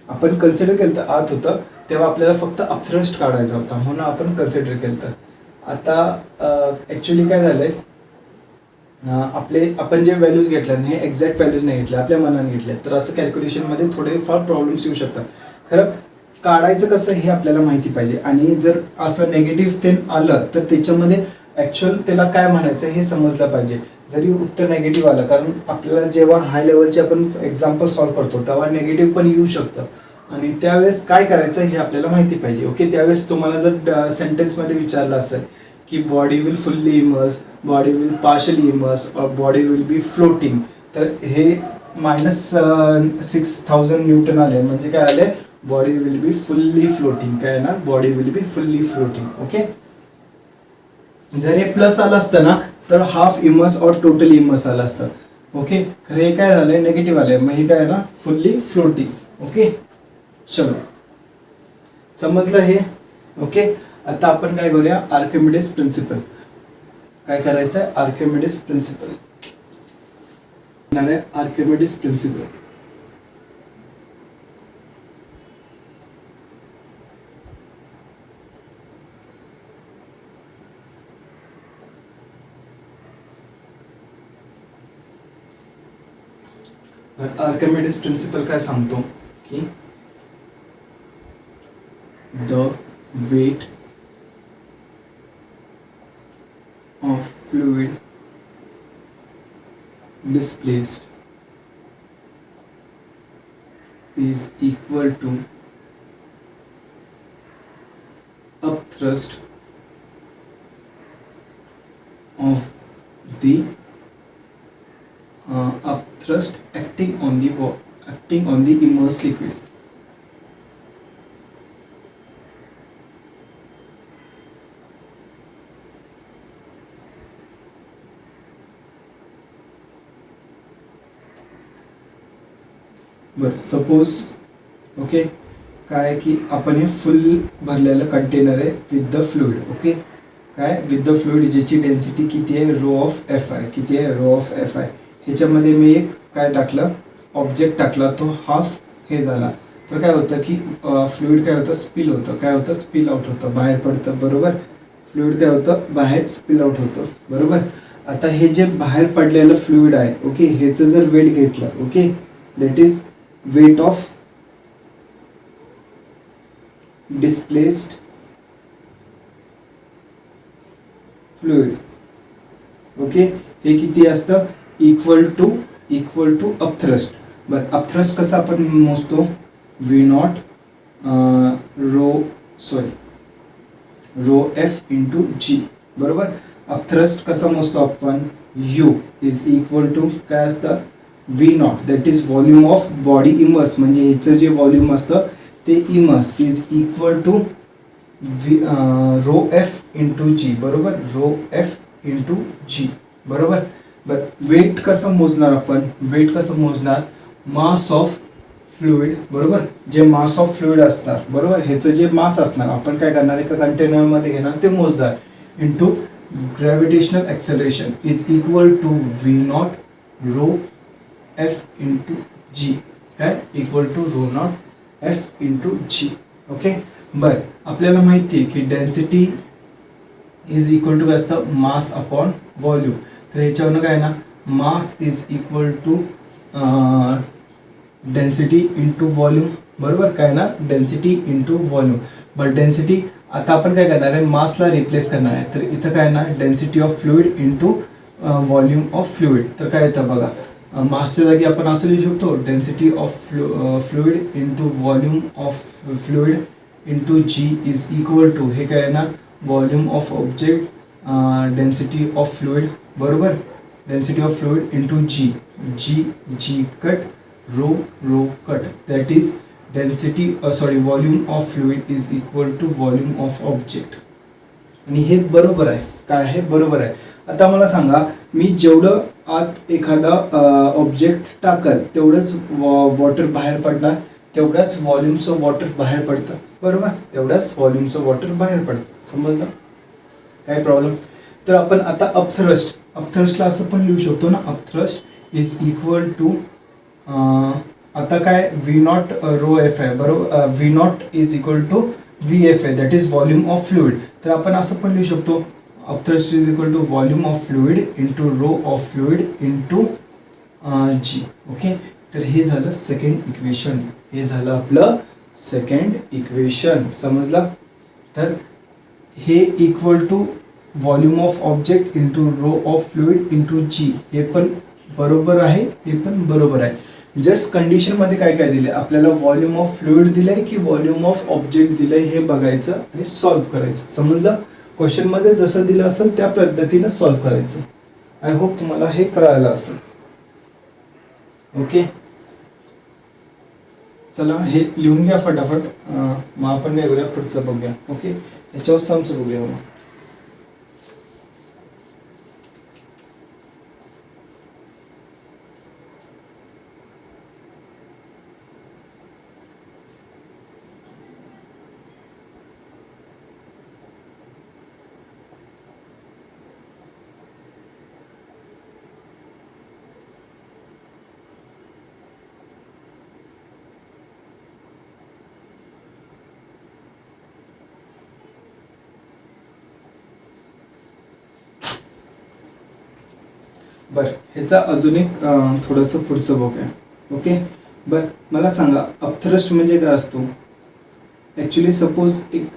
आपण कन्सिडर केलं तर आत होतं, तेव्हा आपल्याला फक्त अपथ्रस्ट काढायचा होता, म्हणून आपण कन्सिडर केलं. तर आता ॲक्च्युली काय झालंय, आपण जे व्हॅल्यूज घेतल्या हे एक्झॅक्ट व्हॅल्यूज नाही घेतल्या, आपल्या मनाने घेतल्या. तर असं कॅल्क्युलेशनमध्ये थोडेफार प्रॉब्लेम्स येऊ शकतात. खरं काढायचं कसं हे आपल्याला माहिती पाहिजे. आणि जर असं नेगेटिव्ह ते आलं तर त्याच्यामध्ये ॲक्च्युअल त्याला काय म्हणायचं हे समजलं पाहिजे. जरी उत्तर नेगेटिव्ह आलं, कारण आपल्याला जेव्हा हाय लेवलचे आपण एक्झाम्पल सॉल्व्ह करतो तेव्हा नेगेटिव्ह पण येऊ शकतं, आणि त्यावेळेस काय करायचं हे आपल्याला माहिती पाहिजे, ओके. त्यावेळेस तुम्हाला जर सेंटेन्समध्ये विचारलं असेल की body will fully immerse, body will partially immerse, और बॉडी विल बी फ्लोटिंग, तर हे -6000 न्यूटन आले, म्हणजे काय आले, body will be fully floating. काय ना, body will be fully floating, okay. जर हे प्लस आलं असतं ना तर हाफ इमर्स और टोटली इमर्स आलं असतं, ओके. खरं हे काय झालंय, नेगेटिव्ह आलंय, मग हे काय ना, फुल्ली फ्लोटिंग, ओके. चलो, समजलं हे, ओके. आता आपण काय करूया, आर्किमिडीज प्रिन्सिपल. काय करायचं आहे, Archimedes principle. Archimedes principle. Archimedes principle काय सांगतो की the weight of fluid displaced is equal to upthrust of the upthrust acting on the immersed liquid. बरं सपोज ओके काय आहे की आपण हे फुल भरलेलं कंटेनर आहे विथ द फ्लुइड. ओके काय विथ द फ्लुइड ज्याची डेन्सिटी किती आहे रो ऑफ एफ आहे. किती आहे रो ऑफ एफ आहे. ह्याच्यामध्ये मी एक काय टाकलं ऑब्जेक्ट टाकला तो हाफ हे झाला तर काय होतं की फ्लुइड काय होतं स्पिल होतं. काय होतं स्पिल आउट होतं बाहेर पडतं बरोबर. फ्लुइड काय होतं बाहेर स्पिल आउट होतं बरोबर. आता हे जे बाहेर पडलेलं फ्लुइड आहे ओके ह्याचं जर वेट घेतलं okay that is weight of displaced fluid. Okay हे किती असतं इक्वल टू अपथ्रस्ट. बरं अपथ्रस्ट कसं आपण मोजतो v naught rho F into g बरोबर. अपथ्रस्ट कसा मोजतो आपण यू इज इक्वल टू काय असतं v naught that is volume of body immerse म्हणजे ह्याचं जे व्हॉल्यूम असतं ते immerse is equal to rho F into g बरोबर. रो एफ इंटू जी बरोबर. बरं वेट कसं मोजणार आपण वेट कसं मोजणार मास ऑफ फ्लुइड बरोबर. जे मास ऑफ फ्लुइड असणार बरोबर ह्याचं जे मास असणार आपण काय करणार एका कंटेनरमध्ये घेणार ते मोजणार into gravitational acceleration is equal to v naught rho F into g काय equal to rho naught f into G. Okay बरं आपल्याला माहिती आहे की डेन्सिटी इज इक्वल टू काय असतं मास अपॉन व्हॉल्यूम. तर ह्याच्यावरनं काय ना mass is equal to density into volume बरोबर. काय ना density into volume. But density आता आपण काय करणार आहे मासला रिप्लेस करणार आहे तर इथं काय ना density of fluid into volume of fluid. तर काय येतं बघा मासच्या जागी आपण असं लिहू शकतो density of fluid into volume of fluid into G is equal to हे काय ना volume of object density of fluid बरोबर. Density of fluid into g g cut rho cut that is density volume of fluid is equal to volume of object. आणि हे बरोबर आहे काय आहे बरोबर आहे. आता मला सांगा मी जेवढं आत एखादा ऑब्जेक्ट टाकल तेवढंच वॉटर बाहेर पडणार तेवढ्याच व्हॉल्यूमचं वॉटर बाहेर पडतं बरोबर. तेवढ्याच व्हॉल्यूमचं वॉटर बाहेर पडतं समजलं काय प्रॉब्लेम. तर आपण आता अपथ्रस्टला असं पण लिहू शकतो ना अपथ्रस्ट इज इक्वल टू आता काय व्ही नॉट रो एफ आहे बरोबर. V naught is equal to v f आहे that is volume of fluid. तर आपण असं पण लिहू शकतो upthrust is equal to volume of fluid into rho of fluid into G. Okay तर हे झालं सेकंड इक्वेशन. हे झालं आपलं सेकंड इक्वेशन समजलं. तर हे equal to volume of object into rho of fluid into g हे पण बरोबर आहे हे पण बरोबर आहे. जस्ट कंडिशनमध्ये काय काय दिलं आपल्याला व्हॉल्यूम ऑफ फ्लुइड दिलंय की व्हॉल्यूम ऑफ ऑब्जेक्ट दिलंय हे बघायचं आणि सॉल्व्ह करायचं समजलं. क्वेश्चनमध्ये जसं दिलं असेल त्या पद्धतीनं सॉल्व्ह करायचं. आय होप तुम्हाला हे कळालं असेल. ओके चला हे लिहून घ्या फटाफट मग आपण काय करूया पुढचं बघूया. ओके याच्यावर सम्स बघूया मग. बरं ह्याचा अजून एक थोडंसं पुढचं बघूया. ओके बरं मला सांगा अपथ्रस्ट म्हणजे काय असतो. ॲक्च्युली सपोज एक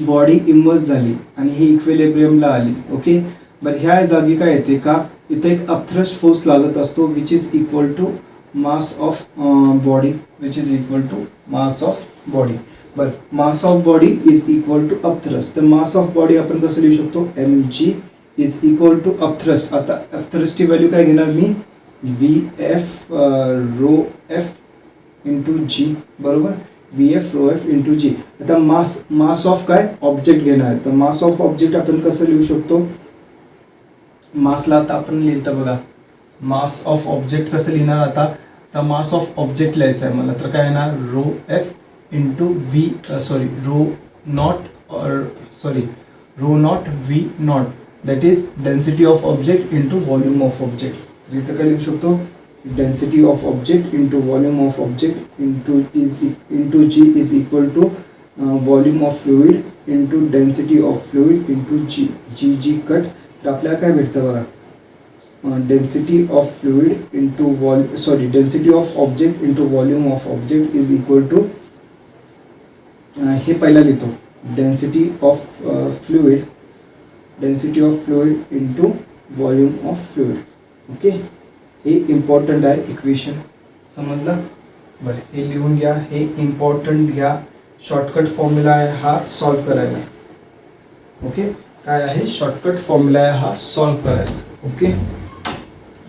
बॉडी इमर्स झाली आणि ही इक्विलिब्रियमला आली. ओके बरं ह्या जागी काय येते का इथं एक अपथ्रस्ट फोर्स लागत असतो which is equal to mass of body which is equal to mass of body. बरं mass of body is equal to upthrust. तर मास ऑफ बॉडी आपण कसं लिहू शकतो m g is equal to upthrust. आता अपथ्रस्टची व्हॅल्यू काय घेणार मी v f rho F into g बरोबर. V f rho F into g. आता मास ऑफ काय ऑब्जेक्ट घेणार आहे तर मास ऑफ ऑब्जेक्ट आपण कसं लिहू शकतो मासला आता आपण लिहिलं बघा मास ऑफ ऑब्जेक्ट कसं लिहिणार आता तर मास ऑफ ऑब्जेक्ट लिहायचं आहे मला, तर काय येणार rho F into V rho naught V naught that is density of object into volume of object. तर इथं काय लिहू शकतो, density of object into volume of object into G is equal to volume of fluid into density of fluid into G cut. तर आपल्याला काय भेटतं बघा, density of fluid into density of object into volume of object is equal to, हे पहिला लिहितो, density of fluid into volume of fluid. Okay, हे इम्पॉर्टंट आहे इक्वेशन, समजलं. बरं, हे लिहून घ्या, हे इम्पॉर्टंट घ्या. शॉर्टकट फॉर्म्युला आहे हा सॉल्व करायला. ओके, काय आहे शॉर्टकट फॉर्म्युला आहे हा सॉल्व करायला. ओके,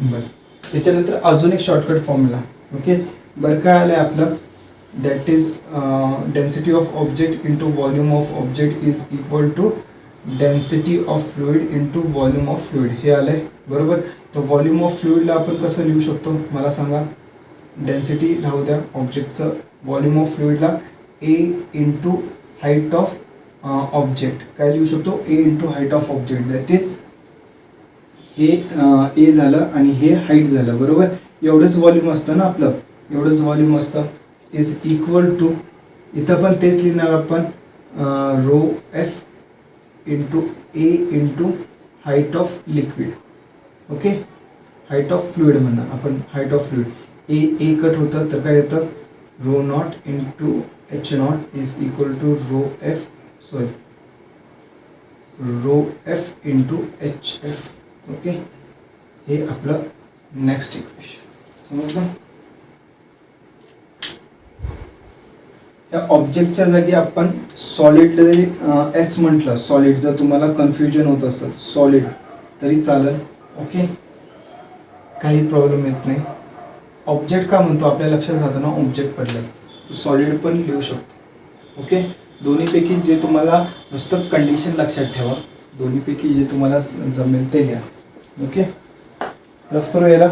बरं, त्याच्यानंतर अजून एक शॉर्टकट फॉर्म्युला. ओके, बरं, काय आलं आहे आपलं, that is density of object into volume of object is equal to density of fluid into volume of fluid, हे आलं आहे बरोबर. तर व्हॉल्यूम ऑफ फ्लुइडला आपण कसं लिहू शकतो मला सांगा. डेन्सिटी राहू द्या ऑब्जेक्टचं, व्हॉल्यूम ऑफ फ्लुइडला a into height of object, काय लिहू शकतो, a into height of object. That is हे ए झालं आणि हे हाईट झालं बरोबर. एवढंच व्हॉल्यूम असतं ना आपलं, एवढंच व्हॉल्यूम असतं, इज इक्वल टू, इथं पण तेच लिहिणार आपण, rho F into A into height of liquid. Okay, height of fluid म्हणणार आपण, height of fluid, A cut होतं तर काय येतं, rho naught into H naught is equal to rho F into H F. Okay, हे आपलं नेक्स्ट इक्वेशन, समजलं. या ऑब्जेक्टच्या जागी आपण सॉलिड जरी एस म्हटलं, सॉलिड, जर तुम्हाला कन्फ्युजन होत असेल सॉलिड तरी चालेल. ओके, काही प्रॉब्लेम येत नाही. ऑब्जेक्ट का म्हणतो आपल्या लक्षात राहतं ना, ऑब्जेक्ट पडलं सॉलिड पण लिहू शकतो. ओके, दोन्हीपैकी जे तुम्हाला, नुसतं कंडिशन लक्षात ठेवा, दोन्हीपैकी जे तुम्हाला जमेल ते लिहा. ओके, रफ करू याला,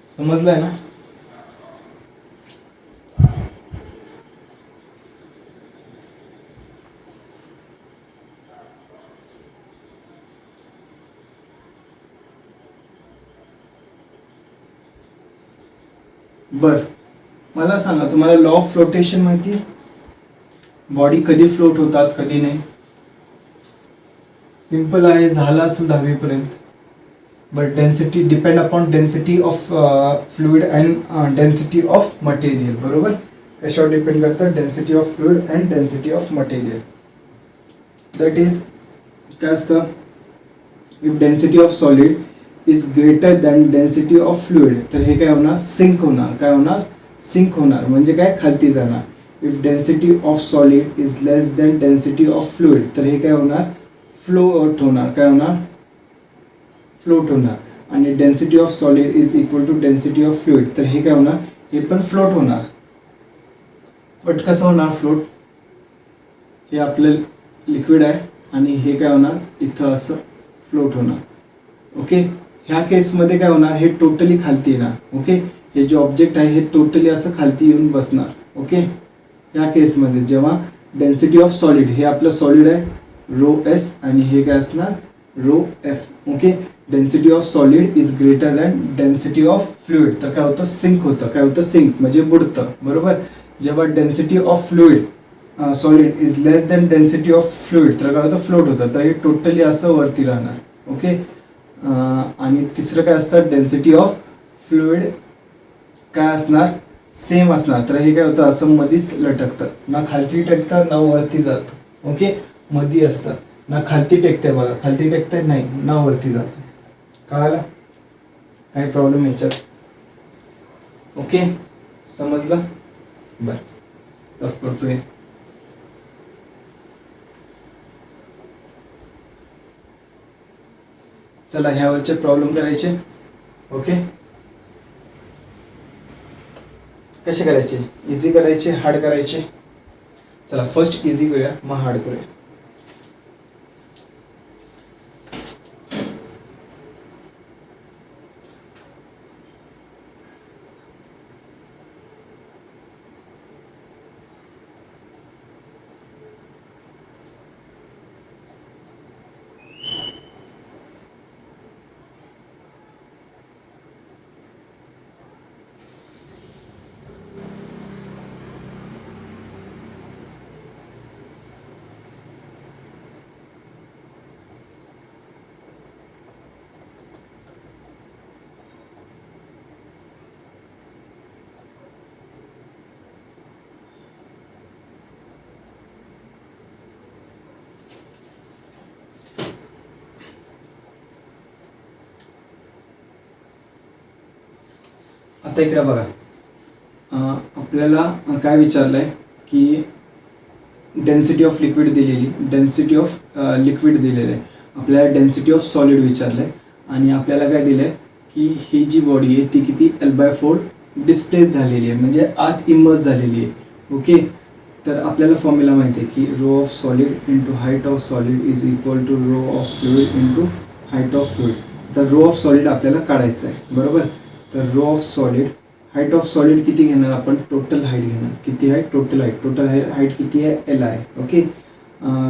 समजलं आहे ना. बर, मला सांगा, तुम्हाला लॉ ऑफ फ्लोटेशन माहिती आहे, बॉडी कधी फ्लोट होतात कधी नाही. सिंपल आहे, झालं असेल 10वी पर्यंत. But density depend upon density of fluid and density of material, बरोबर. कशावर डिपेंड करतं, density of fluid and density of material. That is काय असतं, if density of solid is greater than density of fluid, तर हे काय होणार, सिंक होणार. काय होणार, सिंक होणार, म्हणजे काय, खालती जाणार. If density of solid is less than density of fluid, तर हे काय होणार, फ्लोट होणार. काय होणार, फ्लोट होणार. आणि density of solid is equal to density of fluid, तर हे काय होणार, हे पण फ्लोट होणार. बट कसं होणार फ्लोट, हे आपलं लिक्विड आहे आणि हे काय होणार, इथं असं फ्लोट होणार. ओके, ह्या केसमध्ये काय होणार, हे टोटली खालती येणार. ओके, हे जे ऑब्जेक्ट आहे हे टोटली असं खालती येऊन बसणार. ओके, ह्या केसमध्ये जेव्हा डेन्सिटी ऑफ सॉलिड, हे आपलं सॉलिड आहे रो एस आणि हे काय असणार, rho F. Okay, density of solid is greater than density of fluid, तर काय होतं, सिंक होतं. काय होतं, सिंक म्हणजे बुडतं, बरोबर. जेव्हा density of fluid solid is less than density of fluid, तर काय होतं, फ्लोट होतं. तर हे टोटली असं वरती राहणार. ओके, आणि तिसरं काय असतं, डेन्सिटी ऑफ फ्लुइड काय असणार, सेम असणार. तर हे काय होतं, असं मधीच लटकतं, ना खालती टेकतं ना वरती जातं. ओके, मधी असतं, ना खालती टेकते बघा, खालती टेकते नाही, ना वरती जातं. कळालं, काही प्रॉब्लेम याच्यात. ओके, समजलं. बरं, टफ करतोय. चला ह्यावरचे प्रॉब्लेम करायचे. ओके, कसे करायचे, इझी करायचे, हार्ड करायचे. चला फर्स्ट इझी करूया, मग हार्ड करूया. आता इकडे बघा, आपल्याला काय विचारलं आहे की डेन्सिटी ऑफ लिक्विड दिलेली, डेन्सिटी ऑफ लिक्विड दिलेलं आहे, आपल्याला डेन्सिटी ऑफ सॉलिड विचारलं आहे आणि आपल्याला काय दिलं आहे की ही जी बॉडी आहे ती किती L/4 डिस्प्लेस झालेली आहे, म्हणजे आत इमर्ज झालेली आहे. ओके, तर आपल्याला फॉर्म्युला माहिती आहे की rho of solid into height of solid is equal to rho of fluid into height of fluid. तर रो ऑफ सॉलिड आपल्याला काढायचं आहे, बरोबर. तर rho of solid, height of solid किती घेणार आपण, टोटल हाईट घेणार. किती आहे, टोटल हाईट. टोटल हाईट किती आहे, L आहे. ओके,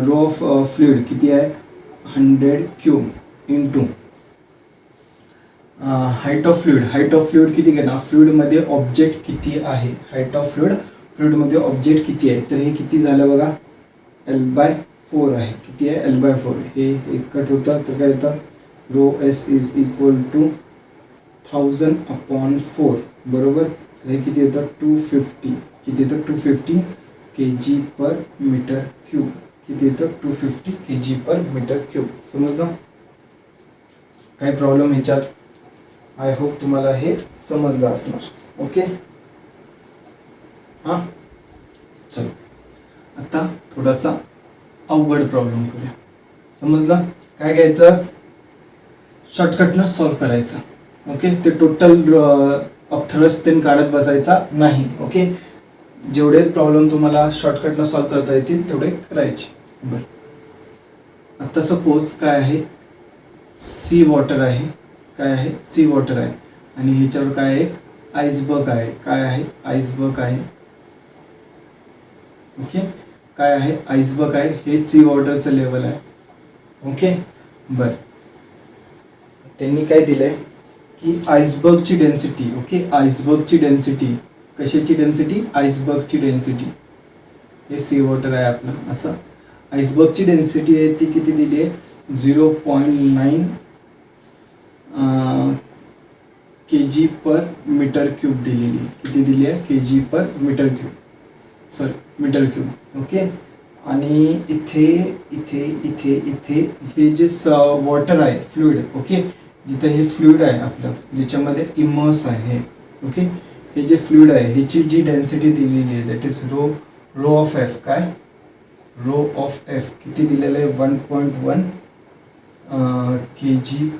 रो ऑफ फ्लुइड किती आहे, 100 cube into height of fluid. Height of fluid किती घेणार, फ्लुइडमध्ये ऑब्जेक्ट किती आहे, हाईट ऑफ फ्लुइड, फ्लुइडमध्ये ऑब्जेक्ट किती आहे. तर हे किती झालं बघा, L/4 आहे. किती आहे, L/4. हे एक कट होतं तर काय येतं, rho S is equal to 1000/4, बरोबर. हे किती येतं, 250. किती येतं, 250 kg/m³. किती येतं, 250 kg/m³. समजलं, काही प्रॉब्लेम ह्याच्यात. आय होप तुम्हाला हे समजलं असणार. ओके, हां, चलो आता थोडासा अवघड प्रॉब्लेम करूया. समजलं, काय घ्यायचं, शॉर्टकटनं सॉल्व करायचं. ओके, ते टोटल थ्रस्ट तेन काढत बसायचा नाही. ओके, जेवढे प्रॉब्लेम तुम्हाला शॉर्टकटनं सॉल्व करता येतील तेवढे करायचे. बरं, आता सपोज काय आहे, सी वॉटर आहे. काय आहे, सी वॉटर आहे आणि ह्याच्यावर काय आहे, आईसबर्ग आहे. काय आहे, आईसबर्ग आहे. ओके, काय आहे, आईसबर्ग आहे. हे सी वॉटरचं लेवल आहे. ओके, बरं, त्यांनी काय दिलंय की आईसबर्गची डेन्सिटी. ओके, आईसबर्गची डेन्सिटी, कशाची डेन्सिटी, आईसबर्गची डेन्सिटी. हे सी वॉटर आहे आपलं. असं आईसबर्गची डेन्सिटी आहे ती किती दिली आहे, 0.9 kg/m³. दिलेली. किती दिली आहे, kg/m³, सॉरी m³. ओके, आणि इथे इथे इथे इथे हे जे वॉटर आहे, फ्लुइड. ओके, जिथे हे फ्लुइड आहे आपलं, ज्याच्यामध्ये इमर्स आहे. ओके, हे जे फ्लुइड आहे ह्याची जी डेन्सिटी दिलेली आहे that is rho of F. काय, रो ऑफ एफ किती दिलेलं आहे, 1.1 kg/m³.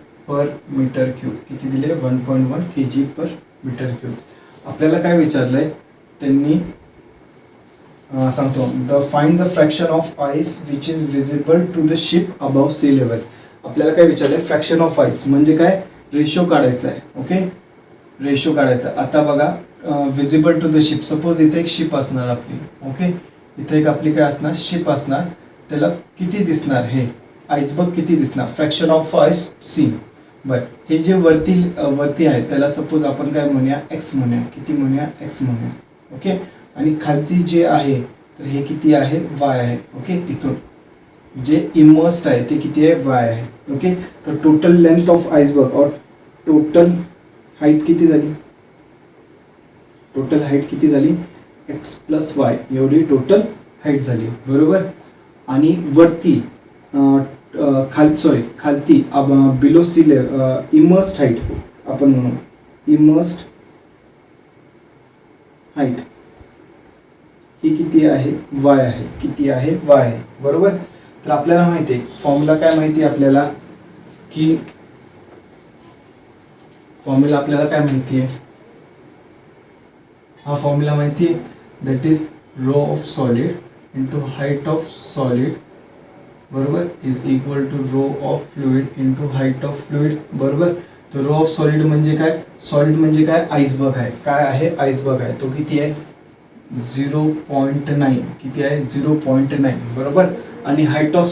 किती दिले, 1.1 kg/m³. आपल्याला काय विचारलंय त्यांनी, सांगतो, find the fraction of ice which is visible to the ship above sea level. आपल्याला काय विचारलंय, फ्रॅक्शन ऑफ आईस म्हणजे काय, रेशो काढायचा आहे. ओके, रेशो काढायचा. आता बघा, visible to the ship, suppose इथे एक शिप असणार आपली. ओके, इथे एक आपली काय असणार, शिप असणार. त्याला किती दिसणार, हे आईसबर्ग किती दिसणार, फ्रॅक्शन ऑफ आईस सी. बरं, हे जे वरती आहे त्याला सपोज आपण काय म्हणूया, एक्स म्हणूया. किती म्हणूया, एक्स म्हणूया. ओके, आणि खालती जे आहे तर हे किती आहे, वाय आहे. ओके, इथून जे इमर्स्ड आहे ते किती आहे, वाय आहे. ओके, तर टोटल लेंथ ऑफ आईसबर्ग और टोटल हाईट किती झाली, टोटल हाईट किती झाली, x+y एवढी टोटल हाईट झाली, बरोबर. आणि वरती खालती below sea level, immersed height आपण म्हणू, इमर्स्ड हाईट ही किती आहे, y आहे. किती आहे, y आहे, बरोबर. तर आपल्याला माहिती आहे फॉर्म्युला, काय माहिती आहे आपल्याला की फॉर्म्युला आपल्याला काय माहिती आहे, हा फॉर्म्युला माहिती आहे, that is rho of solid into height of solid, बरोबर, is equal to rho of fluid into height of fluid, बरोबर. तर रो ऑफ सॉलिड म्हणजे काय, सॉलिड म्हणजे काय, आईसबर्ग आहे. काय आहे, आईसबर्ग आहे. तो किती आहे, 0.9. किती आहे, 0.9, बरोबर. आणि हाईट ऑफ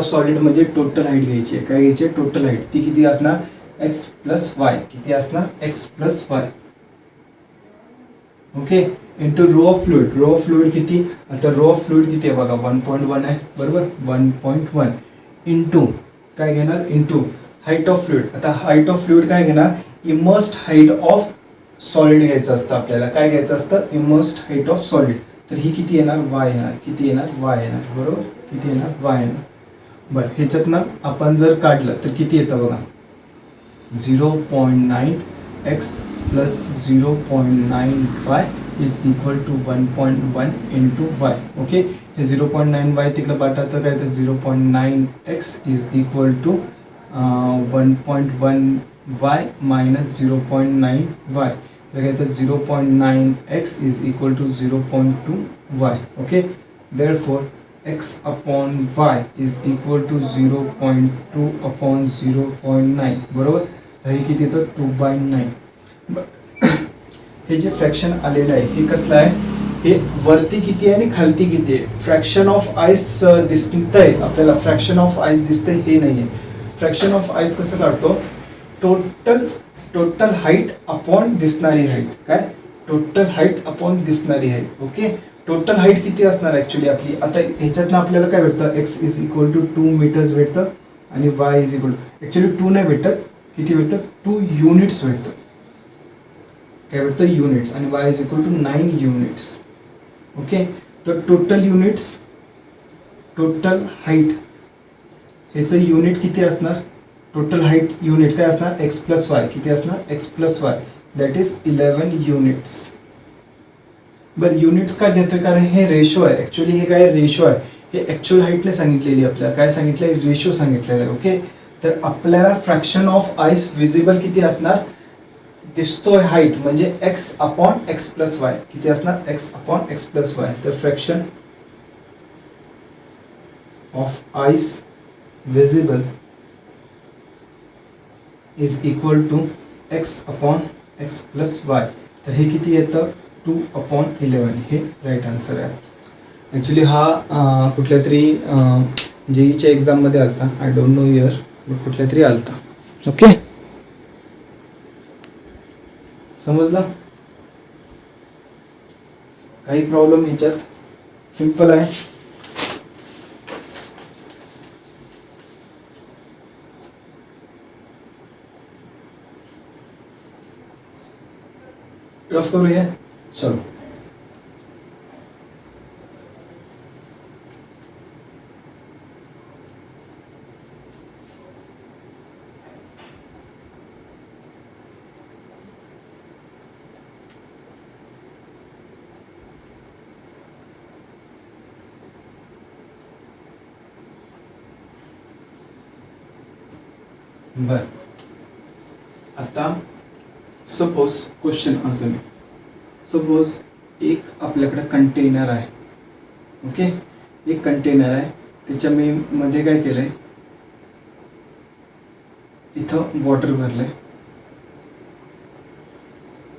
सॉलिड म्हणजे टोटल हाईट घ्यायची आहे. काय घ्यायची आहे, टोटल हाईट. ती किती असणार, x+y. किती असणार, x+y. Okay, into rho of fluid. Rho of fluid किती, आता रो ऑफ फ्लुइड किती आहे बघा, 1.1 आहे, बरोबर. 1.1 इंटू काय घेणार, इंटू हाईट ऑफ फ्लुइड. आता हाईट ऑफ फ्लुइड काय घेणार, इमर्स्ड हाईट ऑफ सॉलिड घ्यायचं असतं आपल्याला. काय घ्यायचं असतं, इमर्स्ड हाईट ऑफ सॉलिड. तर ही किती येणार, y येणार. किती येणार, y येणार, बरोबर. किती येणार, y येणार. बरं, ह्याच्यातनं आपण जर काढलं तर किती येतं बघा, 0.9 x plus 0.9y is equal to 1.1 into Y. Okay, हे 0.9y तिकडे पाठवतं काय, तर 0.9x is equal to 1.1y minus 0.9y. तर काय, तर 0.9x is equal to 0.2y. Okay, therefore x upon y is equal to 0.2 upon 0.9. बरोबर, हे किती येतं 2/9. हे जे फ्रॅक्शन आलेलं आहे हे कसलं आहे, हे वरती किती आहे आणि खालती किती आहे. फ्रॅक्शन ऑफ आईस दिसतंय आपल्याला, फ्रॅक्शन ऑफ आईस दिसतंय हे नाही आहे. फ्रॅक्शन ऑफ आईस कसं काढतो, टोटल हाईट अपॉन दिसणारी हाईट. काय, टोटल हाईट अपॉन दिसणारी हाईट. ओके, टोटल हाईट किती असणार ॲक्च्युली आपली, आता ह्याच्यातनं आपल्याला काय भेटतं, X is equal to 2 metres भेटतं आणि Y is equal to, actually 2 नाही भेटत, किती भेटतं, 2 युनिट्स भेटतं. काय भेटतं, युनिट्स, आणि Y is equal to 9 units. Okay, तर टोटल युनिट्स, टोटल हाईट ह्याचं युनिट किती असणार, टोटल हाईट युनिट काय असणार, एक्स प्लस वाय. किती असणार, x plus Y, that is 11 units. बरं, युनिट्स का घेतोय, कारण हे रेशो आहे. ॲक्च्युली हे काय रेशो आहे, हे ॲक्च्युअल हाईटने सांगितलेली आपल्याला, काय सांगितलं आहे, रेशो सांगितलेलं आहे. ओके, तर आपल्याला फ्रॅक्शन ऑफ आईस विजिबल किती असणार, दिसतोय हाईट म्हणजे x upon x plus y. किती असणार, x upon x plus y. तर fraction of ice visible is equal to x upon x plus y. तर हे किती येतं, 2/11. हे राईट आन्सर आहे. ॲक्च्युली हा कुठल्या तरी जेईच्या एक्झाममध्ये आलता, I don't know year, but कुठल्या तरी आलता. ओके, समजलं, काही प्रॉब्लेम ह्याच्यात, सिंपल आहे. रफ करूया, चलो. बर, आता सपोज क्वेश्चन अजून, सपोज एक आपल्याकडे कंटेनर आहे. ओके, एक कंटेनर आहे, त्याच्या मध्ये काय केलंय, इथं वॉटर भरलंय,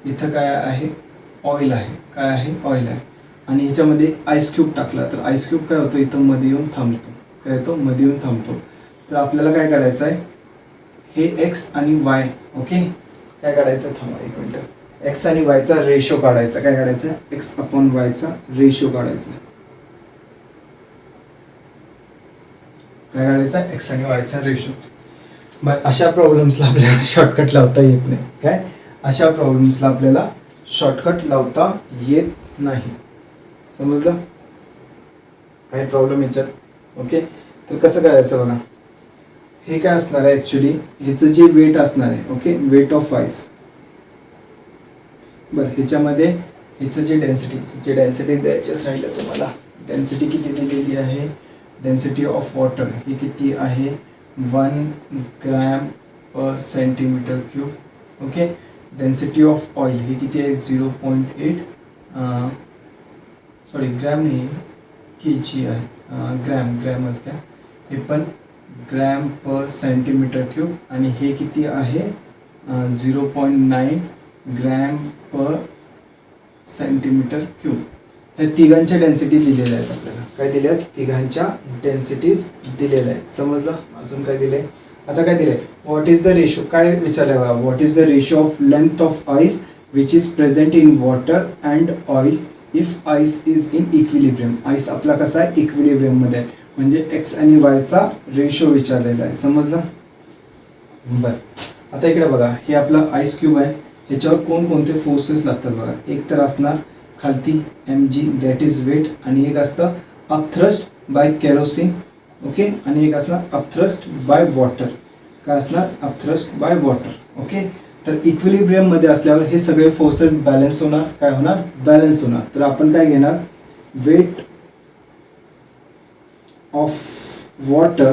इथं काय आहे, ऑइल आहे. काय आहे, ऑइल आहे. आणि ह्याच्यामध्ये एक आईस क्यूब टाकला, तर आईस क्यूब काय होतं, इथं मध्ये येऊन थांबतो. काय होतो, मध्ये येऊन थांबतो. तर आपल्याला काय काढायचं आहे, हे एक्स आणि वाय. ओके, काय काढायचं, थांबा एक मिनिट, एक्स आणि वायचा रेशो काढायचा. काय काढायचा, एक्स अपॉन वायचा रेशो काढायचा. काय काढायचा, एक्स आणि वायचा रेशो. बरं, अशा प्रॉब्लेम्सला आपल्याला शॉर्टकट लावता येत नाही. काय, अशा प्रॉब्लेम्सला आपल्याला शॉर्टकट लावता येत नाही. समजलं, काही प्रॉब्लेम याच्यात. ओके, तर कसं करायचं बघा, हे काय असणार आहे ॲक्च्युली, ह्याचं जे वेट असणार आहे. Okay, weight of ice. बरं, ह्याच्यामध्ये ह्याचं जे डेन्सिटी द्यायचंच राहिलं तुम्हाला, डेन्सिटी किती दिलेली आहे, डेन्सिटी ऑफ वॉटर ही किती आहे, 1 gram per centimetre cube. Okay, density of oil ही किती आहे, 0.8 सॉरी ग्रॅम नाही, के जी आहे, ग्रॅमच घ्या, हे पण ग्रॅम पर सेंटीमीटर क्यूब. आणि हे किती आहे, 0.9 ग्रॅम पर सेंटीमीटर क्यूब. या तिघांच्या डेन्सिटी दिलेल्या आहेत आपल्याला. काय दिल्या आहेत, तिघांच्या डेन्सिटीज दिलेल्या आहेत. समजलं, अजून काय दिले, आता काय दिले, व्हॉट इज द रेशो, काय विचारलं बघा, what is the ratio of length of ice which is present in water and oil if ice is in equilibrium. Ice आपला कसा आहे, इक्विलिब्रियम मध्ये आहे, म्हणजे एक्स आणि वायचा रेशो विचारलेला आहे. समजलं, बरं. आता इकडे बघा, हे आपलं आईस क्यूब आहे, ह्याच्यावर कोणकोणते फोर्सेस लागतात बघा. एक तर असणार खालती mg दॅट इज वेट, आणि एक असतं अपथ्रस्ट बाय केरोसिन. ओके, आणि एक असणार अपथ्रस्ट बाय वॉटर. काय असणार, अपथ्रस्ट बाय वॉटर. ओके, तर इक्विलिब्रियम मध्ये असल्यावर हे सगळे फोर्सेस बॅलन्स होणार. काय होणार? बॅलन्स होणार. तर आपण काय घेणार? Weight of water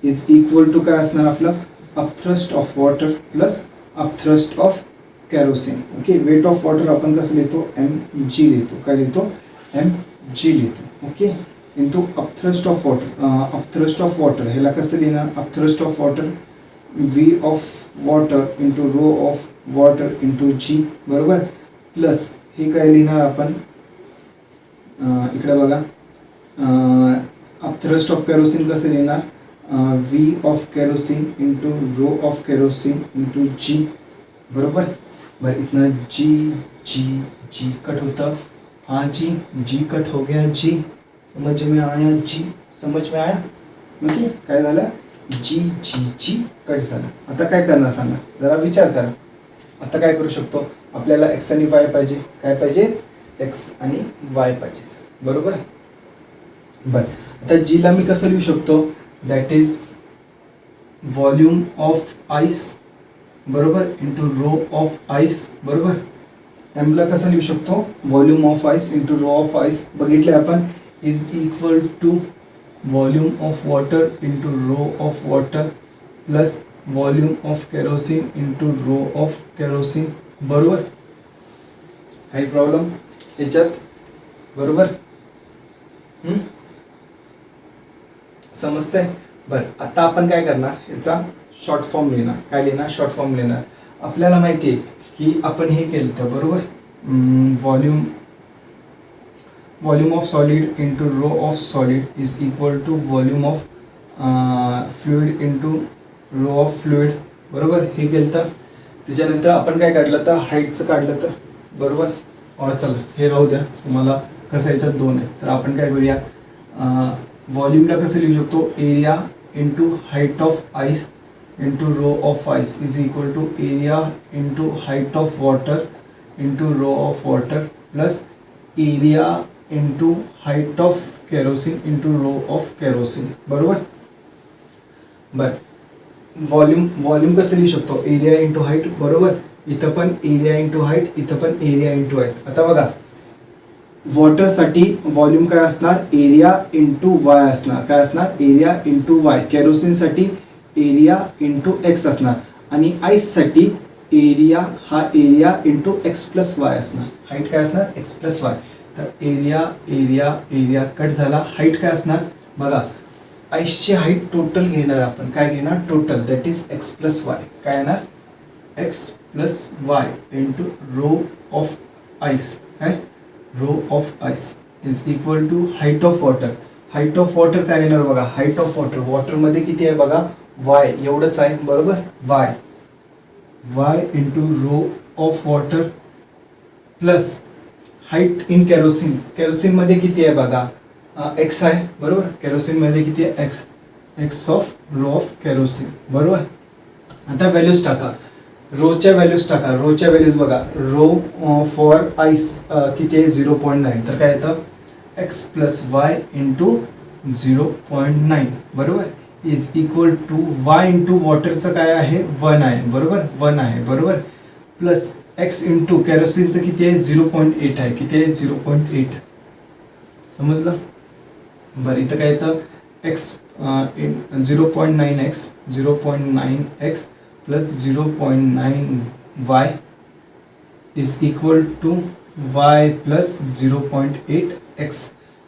is equal to काय असणार आपलं? Upthrust of water plus upthrust of kerosene. Okay, weight of water आपण कसं लिहितो? mg लिहितो. काय लिहितो? mg लिहितो. Okay, into upthrust of water. Upthrust of water ह्याला कसं लिहिणार? Upthrust of water v of water into rho of water into g, बरोबर, प्लस हे काय लिहिणार आपण? इकडे बघा, अपथ्रस्ट ऑफ कॅरोसिन कसं लिहिणार? v of kerosene into rho of kerosene into g, बरोबर. बरं, इतना जी कट होता. हाँ जी कट हो गया. जी समझ में आया? जी समझ में आया? ओके, काय झालं? जी कट झालं. आता काय करणार सांगा, जरा विचार करा. आता काय करू शकतो? आपल्याला एक्स आणि वाय पाहिजे. काय पाहिजे? एक्स आणि वाय पाहिजे, बरोबर. बरं, आता जीला मी कसं लिहू शकतो? That is volume of ice, बरोबर, इंटू रो ऑफ आईस, बरोबर. एमला कसं लिहू शकतो? Volume of ice into rho of ice. बघितले आपण, is equal to volume of water into rho of water plus volume of kerosene into rho of kerosene, बरोबर. काही प्रॉब्लेम याच्यात? बरोबर, समजतंय? बरं, आता आपण काय करणार? याचा शॉर्ट फॉर्म लिहिणार. काय लिहिणार? शॉर्ट फॉर्म लिहिणार. आपल्याला माहिती आहे की आपण हे केलं तर, बरोबर, volume of solid into rho of solid is equal to volume of fluid into rho of fluid, बरोबर. हे केलं तर त्याच्यानंतर आपण काय काढलं तर? हाईटचं काढलं तर, बरोबर. और चला हे राहू द्या, तुम्हाला कसं याच्यात दोन आहे. तर आपण काय करूया? व्हॉल्यूमला कसं लिहू शकतो? Area into height of ice into rho of ice is equal to area into height of water into rho of water plus area into height of kerosene into rho of kerosene, बरोबर. बरं, व्हॉल्यूम कसं लिहू शकतो? एरिया इंटू हाईट, बरोबर. इथं पण एरिया इंटू हाईट, इथं पण एरिया इंटू हाईट. आता बघा, वॉटरसाठी व्हॉल्यूम काय असणार? एरिया इंटू वाय असणार. काय असणार? Area into y. कॅरोसिनसाठी एरिया इंटू एक्स असणार. आणि आईससाठी एरिया हा area into x plus y असणार. हाईट काय असणार? X plus y. तर एरिया कट झाला. हाईट काय असणार? बघा, आईसची हाईट टोटल घेणार आपण. काय घेणार? Total, that is x plus y. काय येणार? X plus y into rho of ice. काय? Rho of ice is equal to height of water. Height of water काय येणार बघा? हाईट ऑफ वॉटर, वॉटरमध्ये किती आहे बघा? वाय एवढंच आहे, बरोबर. Y into rho of water plus height in kerosene. कॅरोसिनमध्ये किती आहे बघा? एक्स आहे, बरोबर. कॅरोसिनमध्ये किती आहे? X of rho of kerosene, बरोबर. आता व्हॅल्यूज टाका, रोच्या व्हॅल्यूज टाका. रोच्या व्हॅल्यूज बघा, रो फॉर आईस किती आहे? 0.9. तर काय येतं? एक्स प्लस वाय इंटू 0.9, बरोबर, is equal to y into वॉटरचं काय आहे? 1 आहे, बरोबर. 1 आहे, बरोबर, प्लस एक्स इंटू कॅरोसिनचं किती आहे? 0.8 आहे. किती आहे? 0.8. समजलं? बरं, इथं काय येतं? X 0.9x plus 0.9y is equal to y plus 0.8x.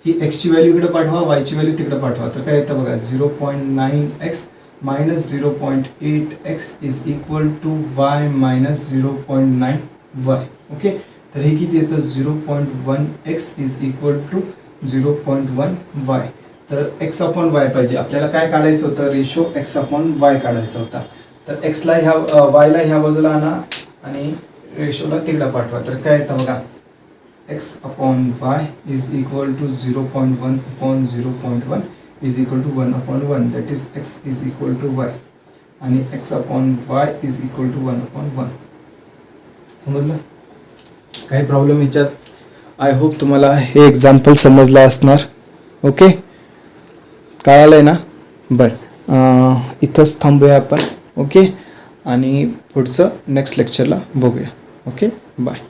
ही एक्सची व्हॅल्यू इकडे पाठवा, वायची व्हॅल्यू तिकडे पाठवा. तर काय येतं बघा? 0.9x minus 0.8x is equal to y minus 0.9y. Okay, तर हे किती येतं? 0.1x is equal to 0.1y. तर एक्स अपॉन वाय पाहिजे आपल्याला. काय काढायचं होतं? रेशो एक्स अपॉन वाय काढायचा होता. तर एक्सला ह्या वायला ह्या बाजूला आणा आणि रेशोला तिकडे पाठवा. तर काय येतं बघा? X upon y is equal to 0.1 upon 0.1 is equal to 1 upon 1. That is x is equal to y आणि x upon y is equal to 1 upon 1. समजलं? काही प्रॉब्लेम याच्यात? आय होप तुम्हाला हे एक्झाम्पल समजलं असणार. ओके, कळालं आहे ना? बरं, इथंच थांबूया आपण. ओके, आणि पुढचं नेक्स्ट लेक्चरला बघूया. Okay, bye.